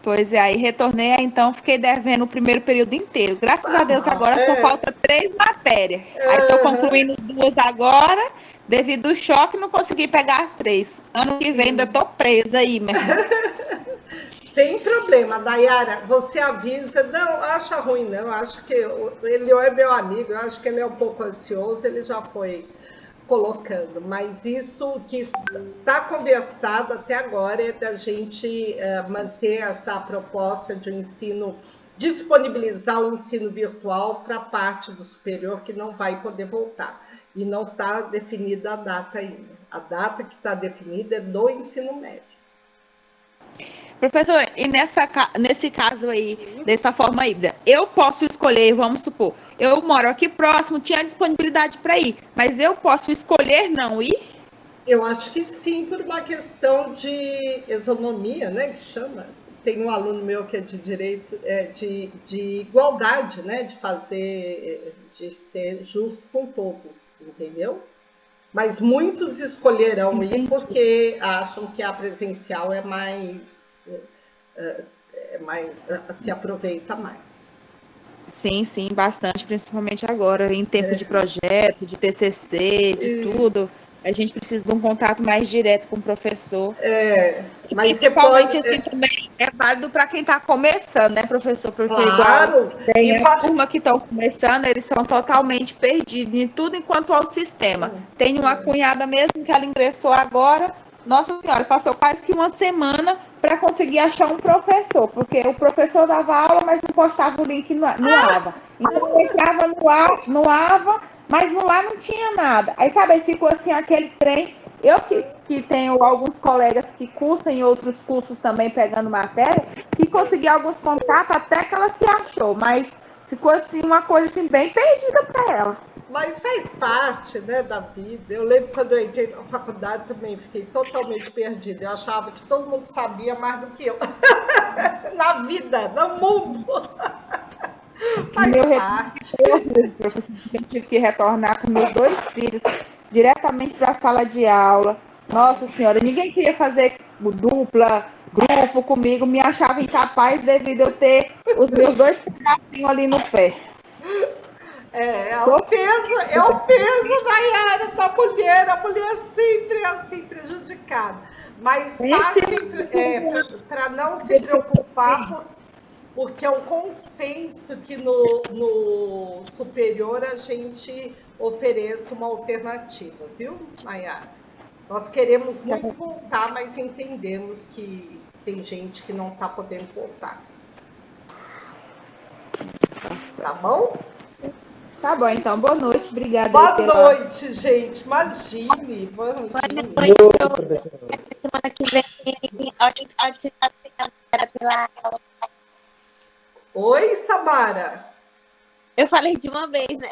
Pois é, aí retornei, então fiquei devendo o primeiro período inteiro. Graças a Deus, agora só falta 3 matérias. Aí estou concluindo 2 agora, devido ao choque, não consegui pegar as 3. Ano que vem ainda estou presa aí, meu irmão. Tem problema, Nayara, você avisa, não acha ruim não, acho que ele é meu amigo, eu acho que ele é um pouco ansioso, ele já foi colocando, mas isso que está conversado até agora é da gente manter essa proposta de ensino, disponibilizar o ensino virtual para a parte do superior que não vai poder voltar. E não está definida a data ainda. A data que está definida é do ensino médio. Professor, e nesse caso aí, dessa forma híbrida, eu posso escolher, vamos supor, eu moro aqui próximo, tinha disponibilidade para ir, mas eu posso escolher não ir? Eu acho que sim, por uma questão de isonomia, né, que chama. Tem um aluno meu que é de direito, de igualdade, né, de ser justo com todos, entendeu? Mas muitos escolherão ir porque acham que a presencial é mais se aproveita mais. Sim, sim, bastante, principalmente agora, em tempo de projeto, de TCC, de tudo. A gente precisa de um contato mais direto com o professor. E Mas principalmente assim, também é válido para quem está começando, né, professor? Porque igual tem a turma que estão começando, eles são totalmente perdidos em tudo enquanto ao sistema. Tem uma cunhada mesmo que ela ingressou agora, nossa senhora, passou quase que uma semana para conseguir achar um professor, porque o professor dava aula, mas não postava o link no AVA. Então eu entrava no AVA, mas no lá não tinha nada. Aí, sabe, aí ficou assim aquele trem. Eu que tenho alguns colegas que cursam em outros cursos também, pegando matéria, que consegui alguns contatos até que ela se achou, mas ficou assim uma coisa assim, bem perdida para ela. Mas faz parte, né, da vida. Eu lembro quando eu entrei na faculdade também, fiquei totalmente perdida. Eu achava que todo mundo sabia mais do que eu. Na vida, no mundo. Eu tive que retornar com meus 2 filhos diretamente para a sala de aula. Nossa senhora, ninguém queria fazer dupla, grupo comigo, me achava incapaz devido a eu ter os meus 2 pedacinhos ali no pé. É o peso, Nayara, da mulher. A mulher sempre é assim, prejudicada. Mas para não se preocupar, porque é um consenso que no superior a gente ofereça uma alternativa, viu, Nayara? Nós queremos muito voltar, mas entendemos que tem gente que não está podendo voltar. Tá bom? Tá bom, então. Boa noite. Obrigada. Boa noite, gente. Imagine. Boa noite. Semana que vem. Oi, Samara. Eu falei de uma vez, né?